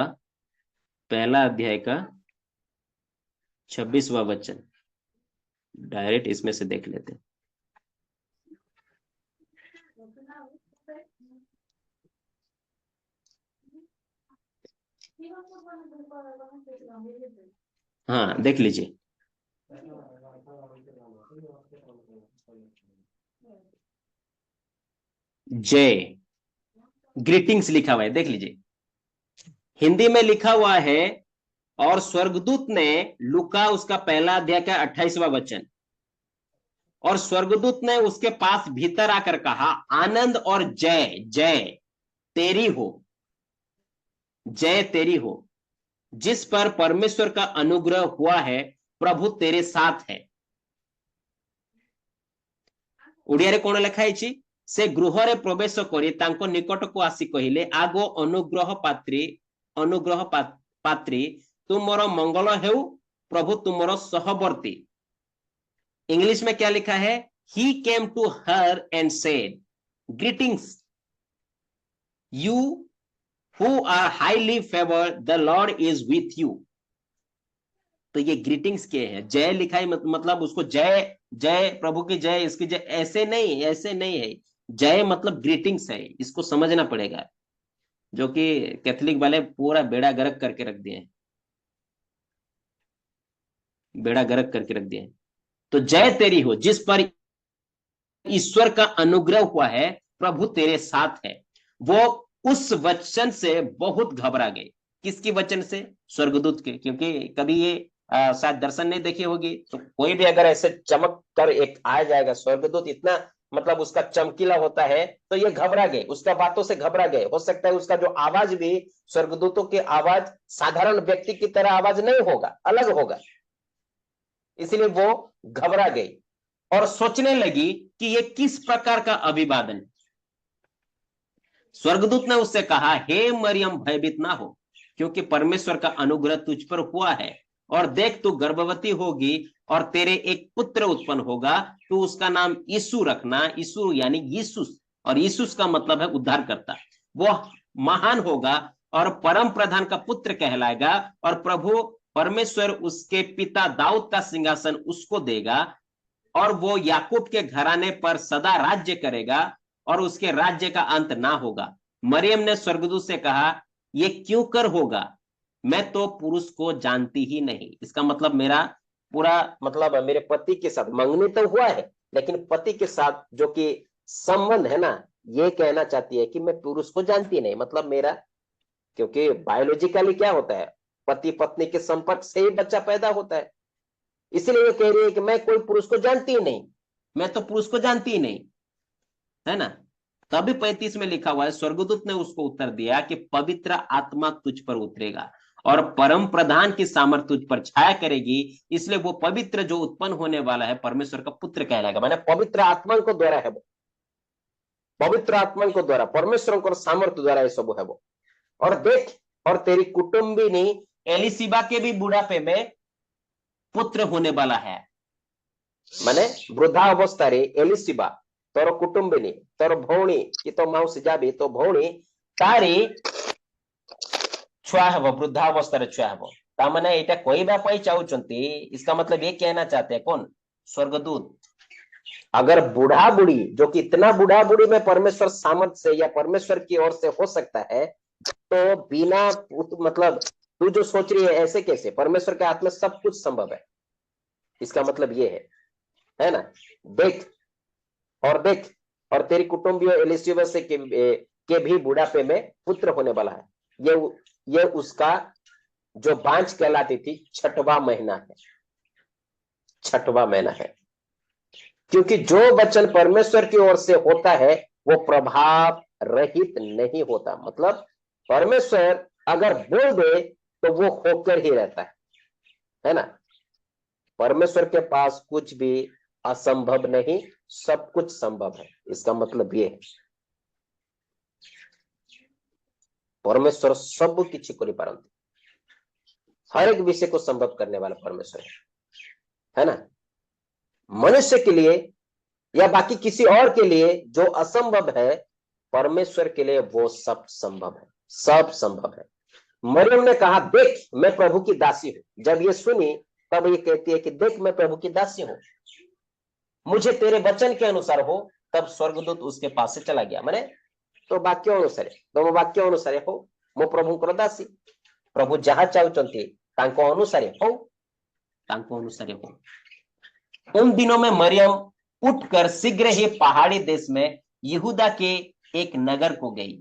पहला अध्याय का 26वां वचन, डायरेक्ट इसमें से देख लेते हैं। हाँ, देख लीजिए। जय, ग्रीटिंग्स लिखा हुआ है, देख लीजिए। हिंदी में लिखा हुआ है, और स्वर्गदूत ने, लूका उसका पहला अध्याय का 28वां वचन, और स्वर्गदूत ने उसके पास भीतर आकर कहा, आनंद और जय जय तेरी हो, जय तेरी हो, जिस पर परमेश्वर का अनुग्रह हुआ है, प्रभु तेरे साथ है। ओडिया कौन लिखा है? से गृह रे प्रवेश करी तांको निकट को आसी कहिले, आगो अनुग्रह पात्री तुमर मंगल हेउ, प्रभु तुमर सहवर्ती। इंग्लिश में क्या लिखा है? He came to her and said, greetings you who are highly favoured, the Lord is with you. तो ये ग्रीटिंग्स के है, जय लिखा है मतलब उसको जय जय प्रभु की जय, इसकी जय, ऐसे नहीं, ऐसे नहीं है। जय मतलब ग्रीटिंग्स है, इसको समझना पड़ेगा, जो कि कैथोलिक वाले पूरा बेड़ा गर्क करके रख दिए हैं, बेड़ा गर्क करके रख दिए हैं। तो जय तेरी हो, जिस पर ईश्वर का अनुग्रह हुआ है, प्रभु तेरे साथ है। वो उस वचन से बहुत घबरा गए। किसकी वचन से? स्वर्गदूत के। क्योंकि कभी ये शायद दर्शन नहीं देखी होगी, तो कोई भी अगर ऐसे चमक कर एक आ जाएगा स्वर्गदूत, इतना मतलब उसका चमकीला होता है, तो ये घबरा गए, उसका बातों से घबरा गए। हो सकता है उसका जो आवाज भी, स्वर्गदूतों की आवाज साधारण व्यक्ति की तरह आवाज नहीं होगा, अलग होगा। इसलिए वो घबरा गई और सोचने लगी कि ये किस प्रकार का अभिवादन है। स्वर्गदूत ने उससे कहा, हे मरियम, भयभीत ना हो, क्योंकि परमेश्वर का अनुग्रह तुझ पर हुआ है, और देख तू गर्भवती होगी और तेरे एक पुत्र उत्पन्न होगा, तू उसका नाम यीशु रखना। यीशु यानी यीशुस, और यीशुस का मतलब है उद्धारकर्ता। वो महान होगा और परम प्रधान का पुत्र कहलाएगा, और प्रभु परमेश्वर उसके पिता दाऊद का सिंहासन उसको देगा, और वो याकूब के घराने पर सदा राज्य करेगा, और उसके राज्य का अंत ना होगा। मरियम ने स्वर्गदूत से कहा, ये क्यों कर होगा, मैं तो पुरुष को जानती ही नहीं। इसका मतलब मेरा पूरा मतलब मेरे पति के साथ मंगनी तो हुआ है, लेकिन पति के साथ जो कि संबंध है ना, ये कहना चाहती है कि मैं पुरुष को जानती नहीं। मतलब मेरा, क्योंकि बायोलॉजिकली क्या होता है, पति पत्नी के संपर्क से ही बच्चा पैदा होता है। इसलिए ये कह रही है कि मैं कोई पुरुष को जानती ही नहीं, मैं तो पुरुष को जानती ही नहीं, है ना। तभी 35 में लिखा हुआ है, स्वर्गदूत ने उसको उत्तर दिया कि पवित्र आत्मा तुझ पर उतरेगा और परम प्रधान की सामर्थ तुझ पर छाया करेगी, इसलिए वो पवित्र जो उत्पन्न होने वाला है परमेश्वर का पुत्र कहलाएगा। माने पवित्र आत्मा को द्वारा है वो, पवित्र आत्मा को द्वारा, परमेश्वर को सामर्थ्य द्वारा ये सब है वो। और देख, और तेरी कुटुंबिनी एलिशिबा के भी बुढ़ापे में पुत्र होने वाला है। माने वृद्धावस्था रे एलिशिबा तोर कुटुंबिनी, तोर भौणी की तो मौसी जाबी, तो भौणी तारी छुआ है, वृद्धावस्था रे छुआ है। तामने एटा कहबा पई चाहुचंती, इसका मतलब ये कहना चाहते हैं कौन, स्वर्गदूत। अगर बूढ़ा बूढ़ी, जो कि इतना बूढ़ा बूढ़ी में परमेश्वर सामर्थ से या परमेश्वर की ओर से हो सकता है, तो बिना मतलब तू जो सोच रही है ऐसे कैसे, परमेश्वर के हाथ में सब कुछ संभव है। इसका मतलब ये है ना। देख, और देख, और तेरी कुटुंबी एलिशिबा से के भी बुढ़ापे में पुत्र होने वाला है। ये उसका जो बांझ कहलाती थी, छठवां महीना है, छठवां महीना है। क्योंकि जो वचन परमेश्वर की ओर से होता है वो प्रभाव रहित नहीं होता। मतलब परमेश्वर अगर बोल दे तो वो होकर ही रहता है ना। परमेश्वर के पास कुछ भी असंभव नहीं, सब कुछ संभव है। इसका मतलब ये है परमेश्वर सब किसी को पारंती, हर एक विषय को संभव करने वाला परमेश्वर है ना। मनुष्य के लिए या बाकी किसी और के लिए जो असंभव है, परमेश्वर के लिए वो सब संभव है, सब संभव है। मरियम ने कहा, देख मैं प्रभु की दासी हूं। जब ये सुनी तब ये कहती है कि देख मैं प्रभु की दासी हूं, मुझे तेरे वचन के अनुसार हो। तब स्वर्गदूत उसके पास से चला गया। मैंने तो वाक्य अनुसार, तो वाक्य अनुसार हो, मो प्रभु को दासी, प्रभु जहा चाहते तांको अनुसार हो, तांको अनुसार हो। उन दिनों में मरियम उठकर शीघ्र ही पहाड़ी देश में यहूदा के एक नगर को गई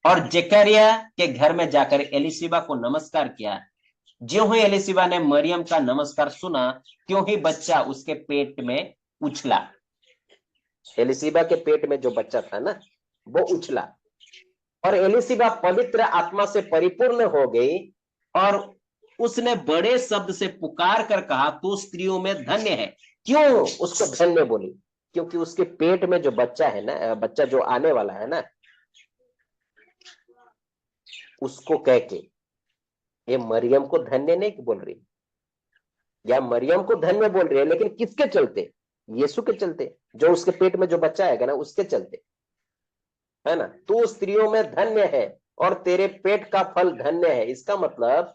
और जकरिया के घर में जाकर एलिशिबा को नमस्कार किया। ज्यों ही एलिशिबा ने मरियम का नमस्कार सुना, त्यों ही बच्चा उसके पेट में उछला। एलिशिबा के पेट में जो बच्चा था ना, वो उछला और एलिशिबा पवित्र आत्मा से परिपूर्ण हो गई और उसने बड़े शब्द से पुकार कर कहा, तू स्त्रियों में धन्य है। क्यों उसको धन्य बोली? क्योंकि उसके पेट में जो बच्चा है ना, बच्चा जो आने वाला है ना, उसको कह के ये मरियम को धन्य नहीं बोल रही, या मरियम को धन्य बोल रही है, लेकिन किसके चलते? यीशु के चलते, जो उसके पेट में जो बच्चा आएगा ना, उसके चलते, है ना। तू स्त्रियों में धन्य है और तेरे पेट का फल धन्य है। इसका मतलब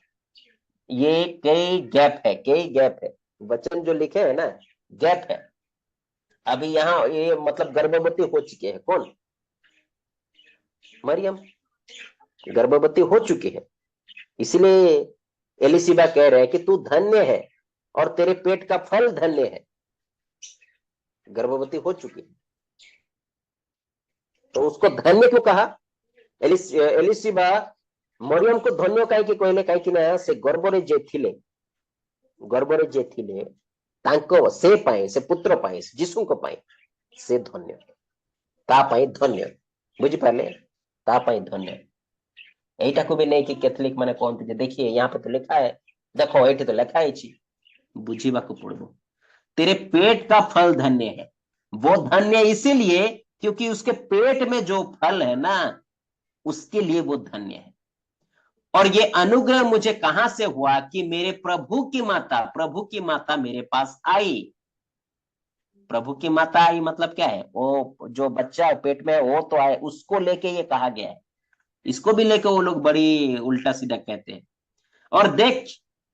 ये कई गैप है, कई गैप है। वचन जो लिखे है ना, गैप है। अभी यहाँ ये मतलब गर्भवती हो चुकी है कौन? मरियम गर्भवती हो चुकी है। इसलिए एलिशिबा कह रहे हैं कि तू धन्य है और तेरे पेट का फल धन्य है। गर्भवती हो चुकी है तो उसको धन्य क्यों कहा? एलिशिबा मरियम को धन्य कहीं कहले, कहीं ना से गर्भरे जे थिले, गर्भरे जे थिले तांको से पाए, से पुत्र पाए, जीसु को पाए, से धन्य, ता पाए धन्य। बुझी पाले? ता पाए धन्य। एटा को भी नहीं कि कैथोलिक माने कहते, देखिए यहाँ पे तो लिखा है, देखो ये तो लिखा है, बुझीबा को पड़बो। तेरे पेट का फल धन्य है। वो धन्य इसीलिए क्योंकि उसके पेट में जो फल है ना, उसके लिए वो धन्य है। और ये अनुग्रह मुझे कहां से हुआ कि मेरे प्रभु की माता मेरे पास आई। प्रभु की माता आई मतलब क्या है? वो जो बच्चा पेट में वो तो आए, उसको लेके ये कहा गया है। इसको भी लेके वो लोग बड़ी उल्टा सीधा कहते हैं। और देख,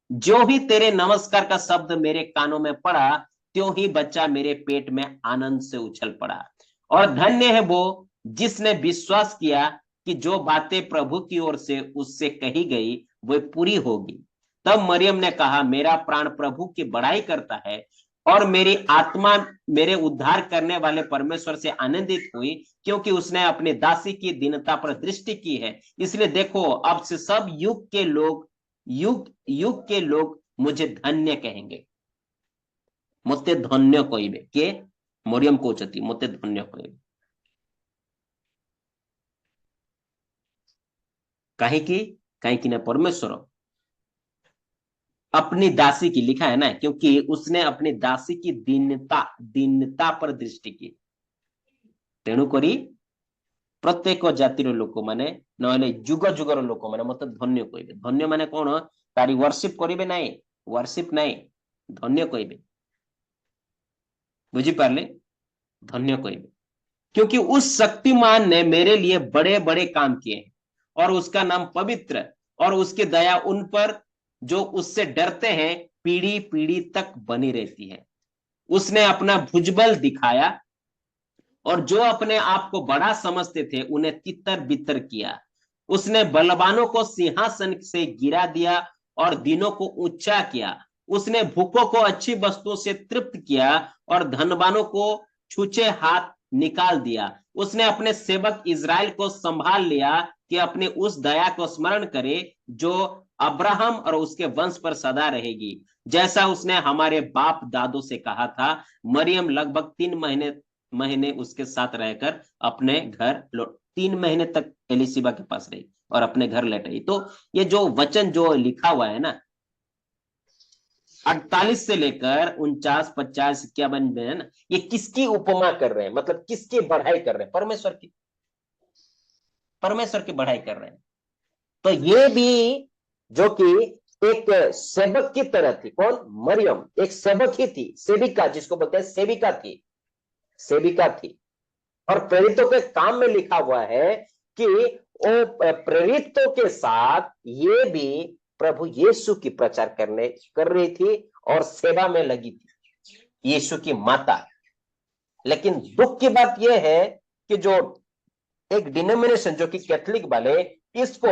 जो ही तेरे नमस्कार का शब्द मेरे कानों में पड़ा, त्यों ही बच्चा मेरे पेट में आनंद से उछल पड़ा। और धन्य है वो जिसने विश्वास किया कि जो बातें प्रभु की ओर से उससे कही गई वो पूरी होगी। तब मरियम ने कहा, मेरा प्राण प्रभु की बड़ाई करता है और मेरी आत्मा मेरे उद्धार करने वाले परमेश्वर से आनंदित हुई, क्योंकि उसने अपनी दासी की दीनता पर दृष्टि की है। इसलिए देखो, अब से सब युग के लोग मुझे धन्य कहेंगे। मते धन्य कहबे के मरियम कहते मते धन्य कहबे। कहीं ना परमेश्वर अपनी दासी की, लिखा है ना, क्योंकि उसने अपनी दासी की दीनता पर दृष्टि की। तेणु करी प्रत्येक जातिर लोक माने नहले जुग जुगर लोक माने मते धन्य कहबे। धन्य माने कौन? तारी वर्शिप करिवे नहीं, वर्शिप नहीं, धन्य कहबे। बुझी पारले? धन्य कहबे, क्योंकि उस शक्तिमान ने मेरे लिए बड़े बड़े काम किए और उसका नाम पवित्र और उसकी दया उन पर जो उससे डरते हैं पीढ़ी पीढ़ी तक बनी रहती है। उसने अपना भुजबल दिखाया और जो अपने आप को बड़ा समझते थे उन्हें तितर बितर किया। उसने बलवानों को सिंहासन से गिरा दिया और दिनों को ऊंचा किया। उसने भूखों को अच्छी वस्तुओं से तृप्त किया और धनवानों को छूछे हाथ निकाल दिया। उसने अपने सेवक इज़राइल को संभाल लिया कि अपनी उस दया को स्मरण करे जो अब्राहम और उसके वंश पर सदा रहेगी, जैसा उसने हमारे बाप दादों से कहा था। मरियम लगभग 3 महीने उसके साथ रहकर अपने घर लौट, 3 महीने तक एलिशिबा के पास रही और अपने घर लौट आई। तो ये जो वचन जो लिखा हुआ है ना, 48 से लेकर 49, 50, 51 में है ना, ये किसकी उपमा कर रहे हैं? मतलब किसकी बढ़ाई कर रहे हैं? परमेश्वर की, परमेश्वर की बढ़ाई कर रहे हैं। तो ये भी जो कि एक सेवक की तरह थी। कौन? मरियम एक सेवक ही थी, सेविका जिसको बोलते हैं, सेविका थी, सेविका थी। और प्रेरितों के काम में लिखा हुआ है कि वो प्रेरितों के साथ ये भी प्रभु यीशु की प्रचार कर रही थी और सेवा में लगी थी, यीशु की माता। लेकिन दुख की बात यह है कि जो एक डिनोमिनेशन जो कि कैथोलिक वाले, इसको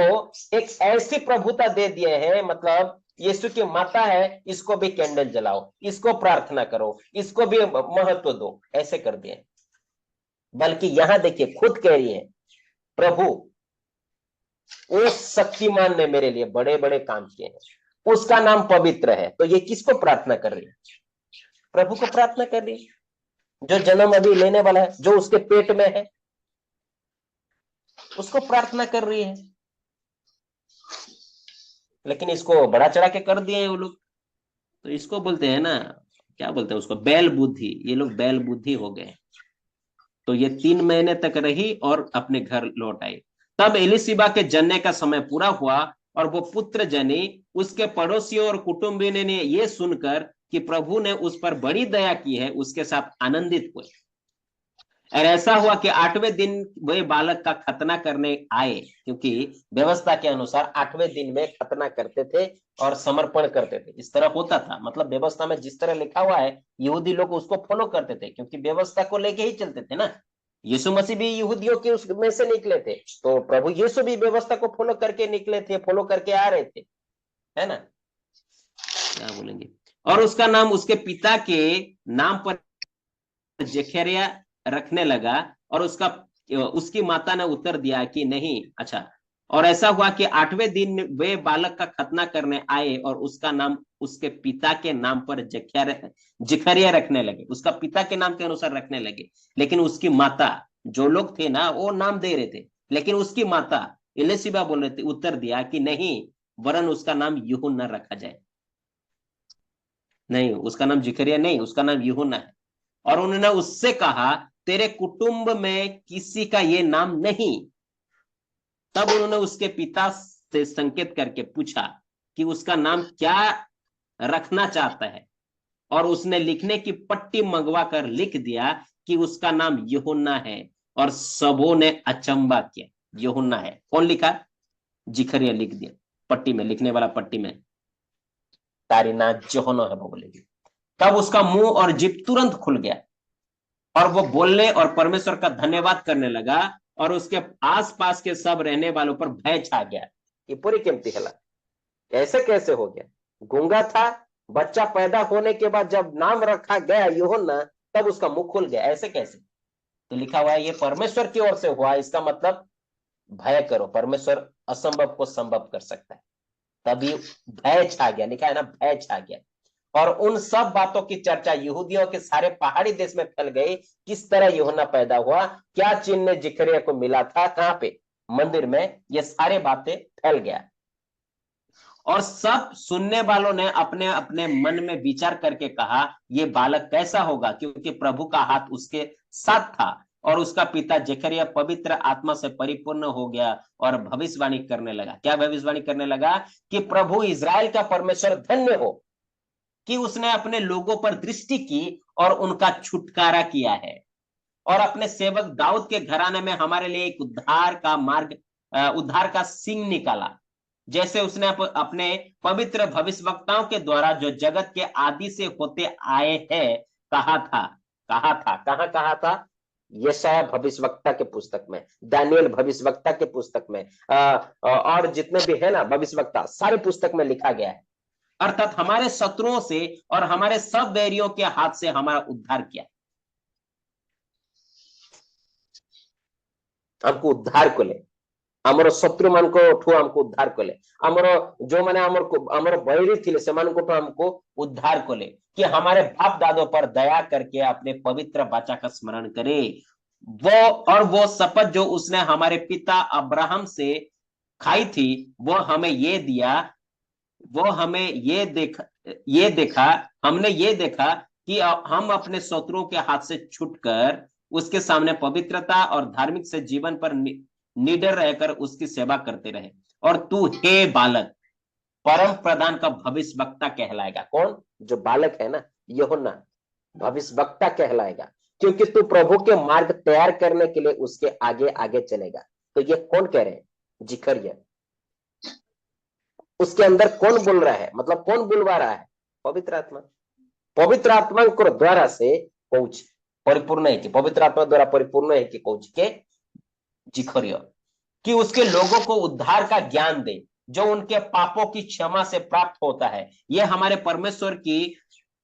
एक ऐसी प्रभुता दे दिए हैं, मतलब यीशु की माता है, इसको भी कैंडल जलाओ, इसको प्रार्थना करो, इसको भी महत्व दो, ऐसे कर दिए। बल्कि यहां देखिए खुद कह रही है, प्रभु उस शक्तिमान ने मेरे लिए बड़े बड़े काम किए हैं, उसका नाम पवित्र है। तो ये किसको प्रार्थना कर रही है? प्रभु को प्रार्थना कर रही है, जो जन्म अभी लेने वाला है, जो उसके पेट में है, उसको प्रार्थना कर रही है। लेकिन इसको बड़ा चढ़ा के कर दिए हैं वो लोग। तो इसको बोलते हैं ना, क्या बोलते हैं उसको, बैल बुद्धि। ये लोग बैल बुद्धि हो गए। तो ये 3 महीने तक रही और अपने घर लौट आई। तब एलिशिबा के जनने का समय पूरा हुआ और वो पुत्र जनी। उसके पड़ोसियों और कुटुंबियों ने ये सुनकर कि प्रभु ने उस पर बड़ी दया की है, उसके साथ आनंदित हुए। और ऐसा हुआ कि 8वें दिन वे बालक का खतना करने आए, क्योंकि व्यवस्था के अनुसार 8वें दिन में खतना करते थे और समर्पण करते थे। इस तरह होता था, मतलब व्यवस्था में जिस तरह लिखा हुआ है, यहूदी लोग उसको फॉलो करते थे, क्योंकि व्यवस्था को लेके ही चलते थे ना। यीशु मसीह भी यहूदियों के उसमें से निकले थे, तो प्रभु यीशु भी व्यवस्था को फॉलो करके निकले थे, फॉलो करके आ रहे थे, है ना? क्या बोलेंगे? और उसका नाम उसके पिता के नाम पर जकरिया रखने लगा। और उसकी माता ने उत्तर दिया कि नहीं। अच्छा, और ऐसा हुआ कि 8वें दिन वे बालक का खतना करने आए और उसका नाम उसके पिता के नाम पर जकरिया रखने लगे, उसका पिता के नाम के अनुसार रखने लगे। लेकिन उसकी माता, जो लोग थे ना, वो नाम दे रहे थे, लेकिन उसकी माता एलिशिबा बोल रहे थे, उत्तर दिया कि नहीं, वरन उसका नाम यूहन्ना रखा जाए। नहीं, उसका नाम जकरिया नहीं, उसका नाम यूहन्ना है। और उन्होंने उससे कहा, तेरे कुटुंब में किसी का ये नाम नहीं। तब उन्होंने उसके पिता से संकेत करके पूछा कि उसका नाम क्या रखना चाहता है, और उसने लिखने की पट्टी मंगवा कर लिख दिया कि उसका नाम यूहन्ना है। और सबों ने अचंबा किया, यूहन्ना है। कौन लिखा? जिखरिया लिख दिया पट्टी में, लिखने वाला पट्टी में, तारी ना यूहन्ना है बोलेगी। तब उसका मुंह और जिभ तुरंत खुल गया और वो बोलने और परमेश्वर का धन्यवाद करने लगा, और उसके आसपास के सब रहने वालों पर भय छा गया। ये पूरी केमती हला ऐसे कैसे हो गया? गूंगा था, बच्चा पैदा होने के बाद जब नाम रखा गया यूहन्ना, तब उसका मुंह खुल गया, ऐसे कैसे? तो लिखा हुआ है ये परमेश्वर की ओर से हुआ, इसका मतलब भय करो, परमेश्वर असंभव को संभव कर सकता है। तभी भय छा गया, लिखा है ना, भय छा गया। और उन सब बातों की चर्चा यहूदियों के सारे पहाड़ी देश में फैल गई। किस तरह यूहन्ना पैदा हुआ, क्या चिन्ह जिकरिया को मिला था, कहां पे? मंदिर में। ये सारे बातें फैल गया, और सब सुनने वालों ने अपने अपने मन में विचार करके कहा, ये बालक कैसा होगा, क्योंकि प्रभु का हाथ उसके साथ था। और उसका पिता जकरिया पवित्र आत्मा से परिपूर्ण हो गया और भविष्यवाणी करने लगा। क्या भविष्यवाणी करने लगा? कि प्रभु इज़राइल का परमेश्वर धन्य हो कि उसने अपने लोगों पर दृष्टि की और उनका छुटकारा किया है, और अपने सेवक दाऊद के घराने में हमारे लिए एक उद्धार का मार्ग, उद्धार का सिंह निकाला, जैसे उसने अपने पवित्र भविष्यवक्ताओं के द्वारा जो जगत के आदि से होते आए हैं कहा था? यशाया भविष्यवक्ता के पुस्तक में, दानियल भविष्यवक्ता के पुस्तक में, और जितने भी है ना भविष्यवक्ता, सारे पुस्तक में लिखा गया है। अर्थात हमारे शत्रुओं से और हमारे सब बैरियों के हाथ से हमारा उद्धार किया। हमको उद्धार कले, आमर शत्रु मान को हमको उद्धार कले, आमर जो माने आमर बैरी थिले सेमान को हमको उद्धार कले, कि हमारे बाप दादों पर दया करके अपने पवित्र वाचा का स्मरण करे। वो और वो शपथ जो उसने हमारे पिता अब्राहम से खाई थी, वो हमें ये दिया, वो हमें हमने ये देखा कि हम अपने शत्रुओं के हाथ से छूटकर उसके सामने पवित्रता और धार्मिक से जीवन पर निडर रहकर उसकी सेवा करते रहे। और तू हे बालक परम प्रधान का भविष्यवक्ता कहलाएगा। कौन? जो बालक है ना, यूहन्ना भविष्यवक्ता कहलाएगा, क्योंकि तू प्रभु के मार्ग तैयार करने के लिए उसके आगे आगे चलेगा। तो ये कौन कह रहे हैं? जिकरिया। उसके अंदर कौन बोल रहा है, मतलब कौन बुलवा रहा है? पवित्र आत्मा। पवित्र आत्मा को द्वारा से कौच परिपूर्ण है कि पवित्र आत्मा द्वारा परिपूर्ण है कि कौच के जिकरिया, कि उसके लोगों को उद्धार का ज्ञान दे जो उनके पापों की क्षमा से प्राप्त होता है। यह हमारे परमेश्वर की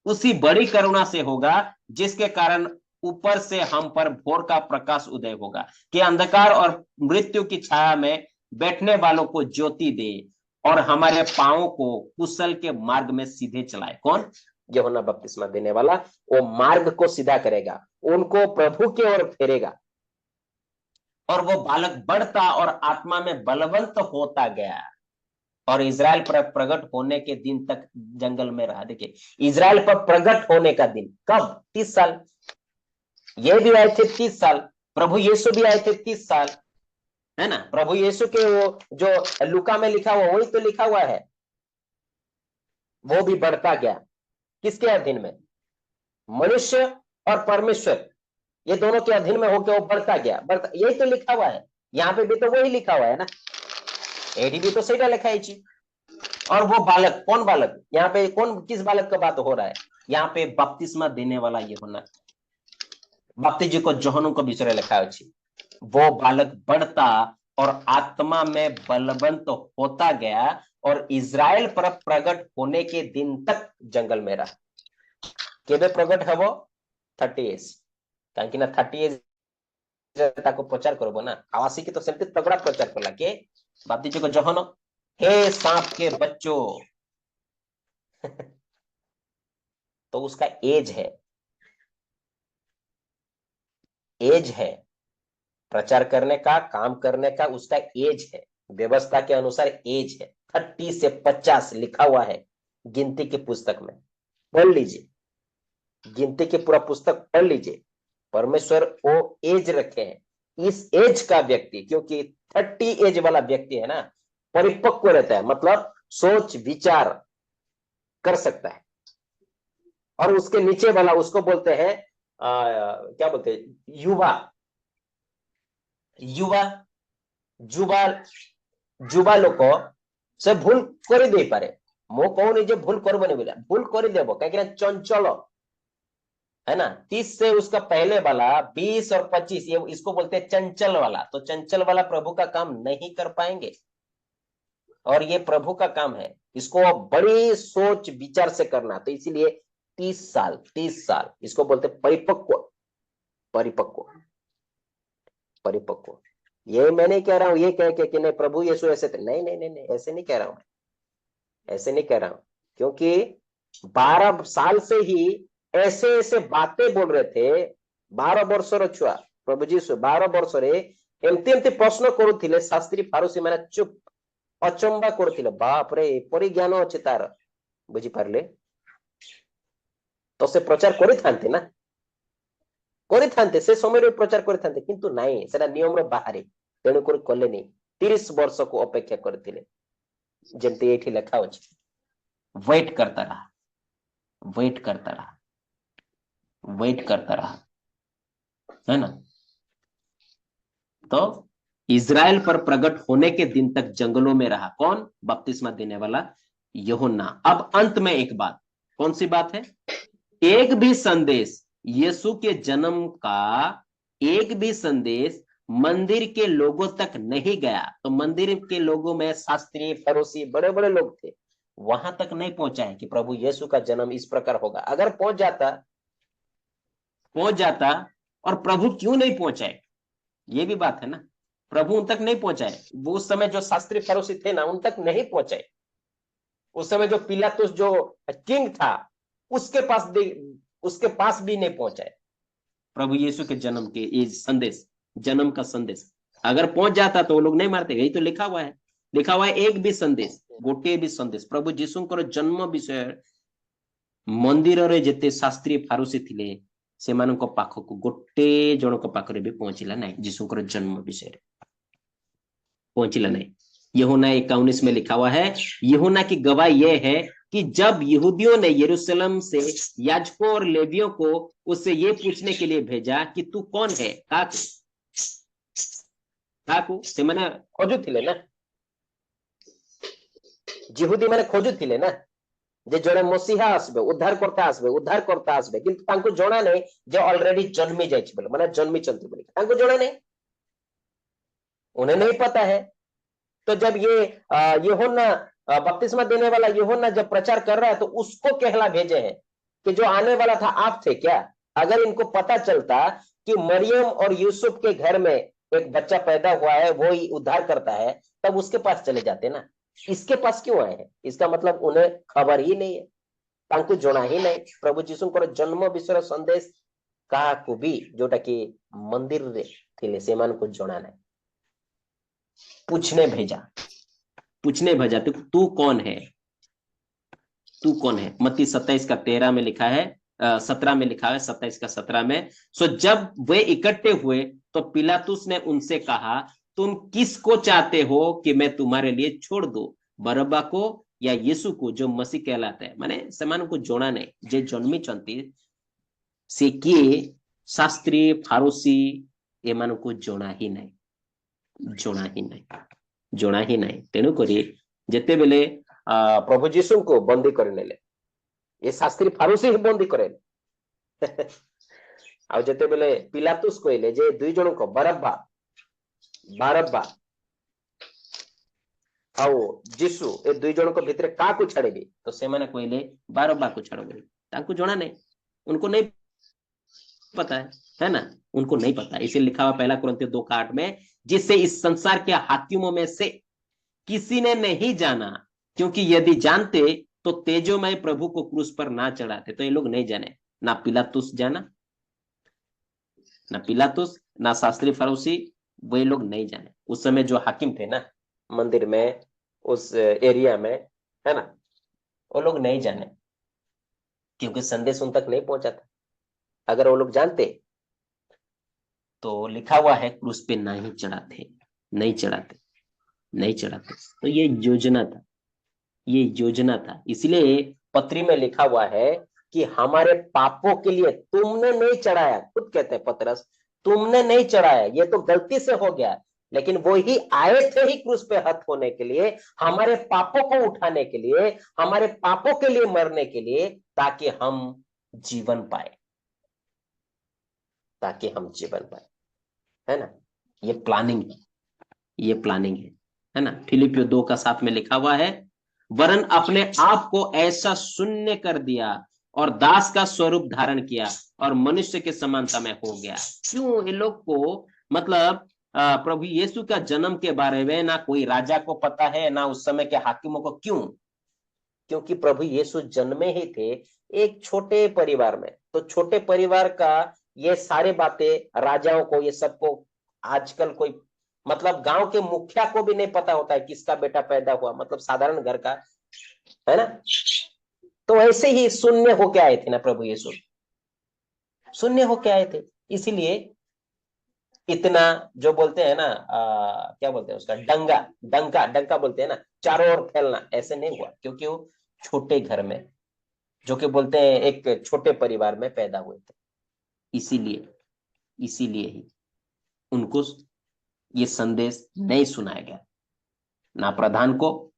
उसी बड़ी करुणा से होगा जिसके कारण ऊपर से हम पर भोर का प्रकाश उदय होगा, कि अंधकार और मृत्यु की छाया में बैठने वालों को ज्योति दे और हमारे पांवों को कुशल के मार्ग में सीधे चलाए। कौन? यूहन्ना बपतिस्मा देने वाला। वो मार्ग को सीधा करेगा, उनको प्रभु की ओर फेरेगा। और वो बालक बढ़ता और आत्मा में बलवंत होता गया और इज़राइल पर प्रकट होने के दिन तक जंगल में रहा। देखिए, इज़राइल पर प्रकट होने का दिन कब? 30 साल। ये भी आए थे 30 साल, प्रभु यीशु भी आए थे 30 साल, है ना। प्रभु यीशु के वो जो लूका में लिखा हुआ वही तो लिखा हुआ है। वो भी बढ़ता गया, किसके अधीन में? मनुष्य और परमेश्वर, ये दोनों के अधीन में होकर वो बढ़ता गया, यही तो लिखा हुआ है। यहाँ पे भी तो वही लिखा हुआ है ना, एडी भी तो सही लिखा है। और वो बालक, कौन बालक? यहाँ पे कौन, किस बालक का बात हो रहा है? यहाँ पे बपतिस्मा देने वाला यूहन्ना, बपतिजी को जोहनु को विषय लिखा है। वो बालक बढ़ता और आत्मा में बलवंत होता गया और इज़राइल पर प्रकट होने के दिन तक जंगल में रहा। केबे प्रकट है वो? 30 इयर्स, कहीं ना 30 इयर्स ताको प्रचार करबो ना, आवासी की तो सेमती तगड़ा प्रचार करला के बपतिजी को जोहनु, हे सांप के बच्चों। तो उसका एज है प्रचार करने का, काम करने का, उसका एज है, व्यवस्था के अनुसार एज है। 30 से 50 लिखा हुआ है गिनती की पुस्तक में, पढ़ लीजिए, गिनती की पूरा पुस्तक पढ़ लीजिए। परमेश्वर वो एज रखे हैं, इस एज का व्यक्ति, क्योंकि 30 एज वाला व्यक्ति है ना, परिपक्व रहता है, मतलब सोच विचार कर सकता है। और उसके नीचे वाला उसको बोलते हैं क्या बोलते हैं? युवा युवा जुबा जुबा लोक से भूल कर दे पारे। मो कहूनी जे भूल करबनी बोला, भूल कर देबो, कहीं चंचल है ना। 30 से उसका पहले वाला 20 और 25, ये इसको बोलते हैं चंचल वाला। तो चंचल वाला प्रभु का काम नहीं कर पाएंगे, और ये प्रभु का काम है, इसको बड़ी सोच विचार से करना। तो इसीलिए 30 साल, 30 साल इसको बोलते परिपक्व, परिपक्व, परिपक्व। ये मैं नहीं कह रहा हूं ये कह के कि नहीं प्रभु यीशु ऐसे थे, नहीं नहीं नहीं नहीं, ऐसे नहीं कह रहा हूं, ऐसे नहीं कह रहा हूं। क्योंकि 12 साल से ही ऐसे ऐसे बातें बोल रहे थे। 12 वर्षर छुआ प्रभु जीशु 12 वर्षरे एमती एमती प्रश्न करुଥିଲେ, शास्त्री फारुसी मैंने चुप अचंबा करुଥିଲେ। बाप रे एपरी ज्ञान अच्छे तार, बुझिपारे। तो से प्रचार करिथांते ना, करिथांते से समय प्रचार करिथांते, किंतु नहीं सेटा नियम रो बाहरी, तेणु कर कलेनी। 30 वर्ष को अपेक्षा करथिले, जेमती एठी लिखा अछि, वेट करता रहा, वेट करता रहा, वेट करता रहा, है ना। तो इज़राइल पर प्रकट होने के दिन तक जंगलों में रहा। कौन? बपतिस्मा देने वाला यूहन्ना। अब अंत में एक बात, कौन सी बात है? एक भी संदेश, यीशु के जन्म का एक भी संदेश मंदिर के लोगों तक नहीं गया। तो मंदिर के लोगों में शास्त्री फरीसी बड़े बड़े लोग थे, वहां तक नहीं पहुंचा है कि प्रभु यीशु का जन्म इस प्रकार होगा। अगर पहुंच जाता, और प्रभु क्यों नहीं पहुंचाए, ये भी बात है ना। प्रभु उन तक नहीं पहुंचाए, वो उस समय जो शास्त्री फरीसी थे ना, उन तक नहीं पहुंचाए। उस समय जो पिलातुस जो किंग था, उसके पास भी नहीं पहुंचाए प्रभु यीशु के जन्म के ये संदेश, जन्म का संदेश। अगर पहुंच जाता तो वो लोग नहीं मारते। यही तो लिखा हुआ है, लिखा हुआ है एक भी संदेश, गोटे भी संदेश प्रभु जीशुଙ୍କର जन्म विषय मंदिर जेते शास्त्री फारुसी थिले सेमानଙ୍କ पाखକୁ गोटे जनक पाखरे भी पहुंचिला नहीं, जीशुଙ୍କର जन्म विषय पहुंचिला नहीं। यूहन्ना 19 में लिखा हुआ है, यूहन्ना की गवाही यह है कि जब यहूदियों ने यरूशलेम से याजकों और लेवियों को उससे ये पूछने के लिए भेजा कि तू कौन है, काकू से मैंने खोजुथिले ना, यहूदी मैंने खोजुथिले ना जे जड़े मसीहा आसबे, उद्धारकर्ता आसबे, उद्धारकर्ता आसबे, किंतु तांको जणा नहीं जे ऑलरेडी जन्मी जाइछि बोले, माने जन्मी चंती बोले, तांको जणा नहीं, उन्हें नहीं पता है। तो जब ये यूहन्ना बपतिस्मा देने वाला यूहन्ना जब प्रचार कर रहा है, तो उसको कहला भेजे हैं कि जो आने वाला था आप थे क्या? अगर इनको पता चलता कि मरियम और यूसुफ के घर में एक बच्चा पैदा हुआ है, वो ही उद्धार करता है, तब उसके पास चले जाते ना। इसके पास क्यों आए हैं? इसका मतलब उन्हें खबर ही नहीं है, तांको जना ही नहीं प्रभु जीशुଙ୍କର जन्म विषय संदेश काकू भी जोटा कि मंदिर रे थिले सेमान को जना नहीं। पूछने भेजा तू कौन है, तू कौन है? मत्ती 27 का 13 में लिखा है, 17 में लिखा है, 27 का 17 में। सो जब वे इकट्ठे हुए तो पिलातुस ने उनसे कहा, तुम किसको चाहते हो कि मैं तुम्हारे लिए छोड़ दूं, बरब्बा को या यीशु को जो मसीह कहलाता है? माने समान को जोड़ा नहीं, जे जन्मी चंती से किए शास्त्री फारूसी एमान को जोड़ा ही नहीं, जोड़ा ही नहीं, जोड़ा ही नहीं। तेणु करी जेते बेले प्रभु जीशु को बंदी करनेले, ये शास्त्री फारूसी ही बंदी करे। आ जेते बेले पिलातुस कहले जे दुई जन को बरब्बा आओ जीशु ए दुई जन को भितर का को छाड़ेबी? तो से माने कहले बरब्बा को छाड़ो बोली। तांको जोड़ा नहीं, उनको नहीं पता है ना, उनको नहीं पता। इसे लिखा हुआ 1 कुरिन्थियों 2:8 में, जिससे इस संसार के हाकिमों में से किसी ने नहीं जाना, क्योंकि यदि जानते तो तेजोमय प्रभु को क्रूस पर ना चढ़ाते। तो ये लोग नहीं जाने, ना पिलातुस जाना, ना पिलातुस, ना शास्त्री फरीसी, वे लोग नहीं जाने। उस समय जो हाकिम थे ना मंदिर में, उस एरिया में, है ना, वो लोग नहीं जाने, क्योंकि संदेश उन तक नहीं पहुंचा था। अगर वो लोग जानते तो लिखा हुआ है क्रूस पे नहीं चढ़ाते, नहीं चढ़ाते, नहीं चढ़ाते। तो ये योजना था, ये योजना था। इसलिए पत्री में लिखा हुआ है कि हमारे पापों के लिए तुमने नहीं चढ़ाया। खुद कहते हैं पतरस, तुमने नहीं चढ़ाया, ये तो गलती से हो गया, लेकिन वो ही आए थे ही क्रूस पे हत होने के लिए, हमारे पापों को उठाने के लिए, हमारे पापों के लिए मरने के लिए, ताकि हम जीवन पाए। ताकि हम जीवन पाए, है ना। ये प्लानिंग है, ये प्लानिंग है ना। फिलिपियो 2:7 में लिखा हुआ है, वरन अपने आप को ऐसा शून्य कर दिया और दास का स्वरूप धारण किया और मनुष्य के समानता में हो गया। क्यों ये लोग को मतलब प्रभु यीशु का जन्म के बारे में ना कोई राजा को पता है ना उस समय के हाकिमों को। क्यों? क्योंकि प्रभु यीशु जन्मे ही थे एक छोटे परिवार में। तो छोटे परिवार का ये सारे बातें राजाओं को, ये सबको आजकल कोई मतलब गांव के मुखिया को भी नहीं पता होता है किसका बेटा पैदा हुआ, मतलब साधारण घर का, है ना। तो ऐसे ही शून्य होके आए थे ना प्रभु यीशु, शून्य होके आए थे। इसीलिए इतना जो बोलते हैं ना क्या बोलते हैं उसका, डंगा, डंका डंका बोलते हैं ना, चारों ओर फैलना, ऐसे नहीं हुआ। क्योंकि वो छोटे घर में, जो कि बोलते हैं एक छोटे परिवार में पैदा हुए थे। इसीलिए इसीलिए ही उनको ये संदेश नहीं सुनाया गया, ना प्रधान को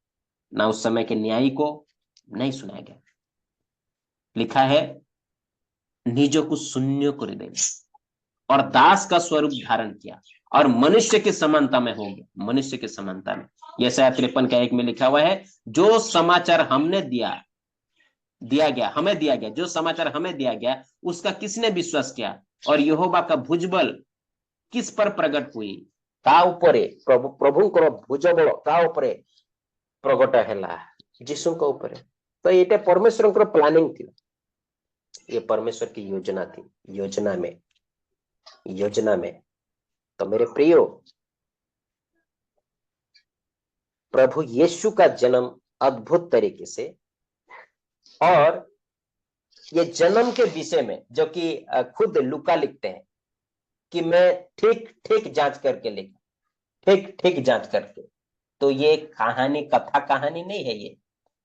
ना उस समय के न्यायी को नहीं सुनाया गया। लिखा है, निजों शून्य कर देगा और दास का स्वरूप धारण किया और मनुष्य के समानता में हो गया, मनुष्य के समानता में। यशायाह 53:1 में लिखा हुआ है, जो समाचार हमने दिया गया, हमें दिया गया, जो समाचार हमें दिया गया उसका किसने विश्वास किया और यहोवा का भुजबल किस पर प्रकट हुई। ता उपरे प्रभुंकर भुजबल ता उपरे प्रकट हैला, यीशु के ऊपर। तो ये परमेश्वर प्लानिंग थी, ये परमेश्वर की योजना थी। योजना में तो मेरे प्रियो, प्रभु यीशु का जन्म अद्भुत तरीके से, और ये जन्म के विषय में जो कि खुद लूका लिखते हैं कि मैं ठीक ठीक जांच करके लिखा, ठीक ठीक जांच करके। तो ये कहानी, कथा कहानी नहीं है,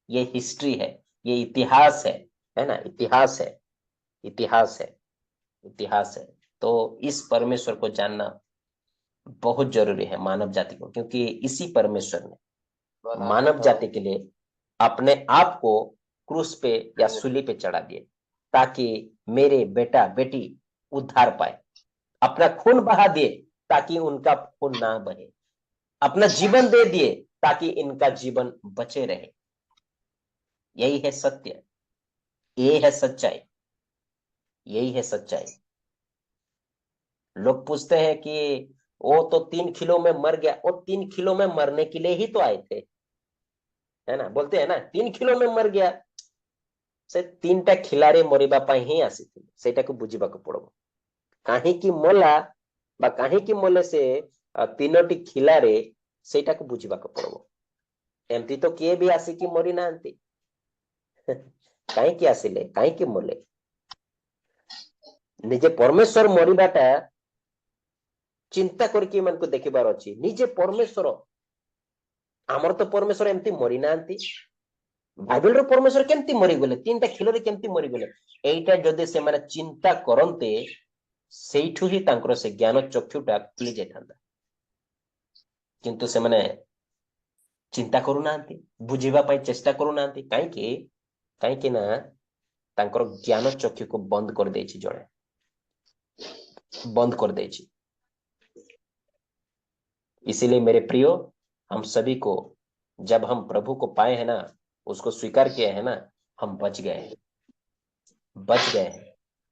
ये हिस्ट्री है, ये इतिहास है ना। इतिहास है, इतिहास है, इतिहास है। तो इस परमेश्वर को जानना बहुत जरूरी है मानव जाति को, क्योंकि इसी परमेश्वर ने मानव जाति के लिए अपने आप को क्रूस पे या सूली पे चढ़ा दिए, ताकि मेरे बेटा बेटी उद्धार पाए। अपना खून बहा दिए ताकि उनका खून ना बहे, अपना जीवन दे दिए ताकि इनका जीवन बचे रहे। यही है सत्य, ये है सच्चाई, यही है सच्चाई। लोग पूछते हैं कि वो तो 3 किलो में मर गया, वो 3 किलो में मरने के लिए ही तो आए थे, है ना। बोलते हैं ना 3 किलो में मर गया, से 3टा खिलाड़ी मरिबा पाई ही आसीथिले, सेटाको बुझिबाको पड़बो। काहींकि मोला बा काहींकि मोले से 3टी खिलाड़ी, सेटाको बुझिबाको पड़बो। एमती तो किए भी आसिकी मरी नांती, काहींकि आसिले, काहींकि मोले। निजे परमेश्वर मरिबाटा चिंता करके मन को देखिबार अछि। निजे परमेश्वर, आमर तो परमेश्वर एमती मरी नांती, बाइबल रो परमेश्वर केमती मरी गले, 3टा खिलरे केमती मरी गले, एइटा जदि से माने चिंता करन्ते, सेइठु ही तांकर से ज्ञान चक्षुटा खुली जायथांता। किंतु से माने चिंता करू नांती, बुझिबा पाई चेष्टा करू नांती। काहींकि ना तांकर ज्ञान चक्षु को बंद कर देछि, जड़े बंद कर देछि। इसीलिए मेरे प्रियो, हम सभी को, जब हम प्रभु को पाए हैं ना, उसको स्वीकार किया है ना, हम बच गए हैं, बच गए हैं।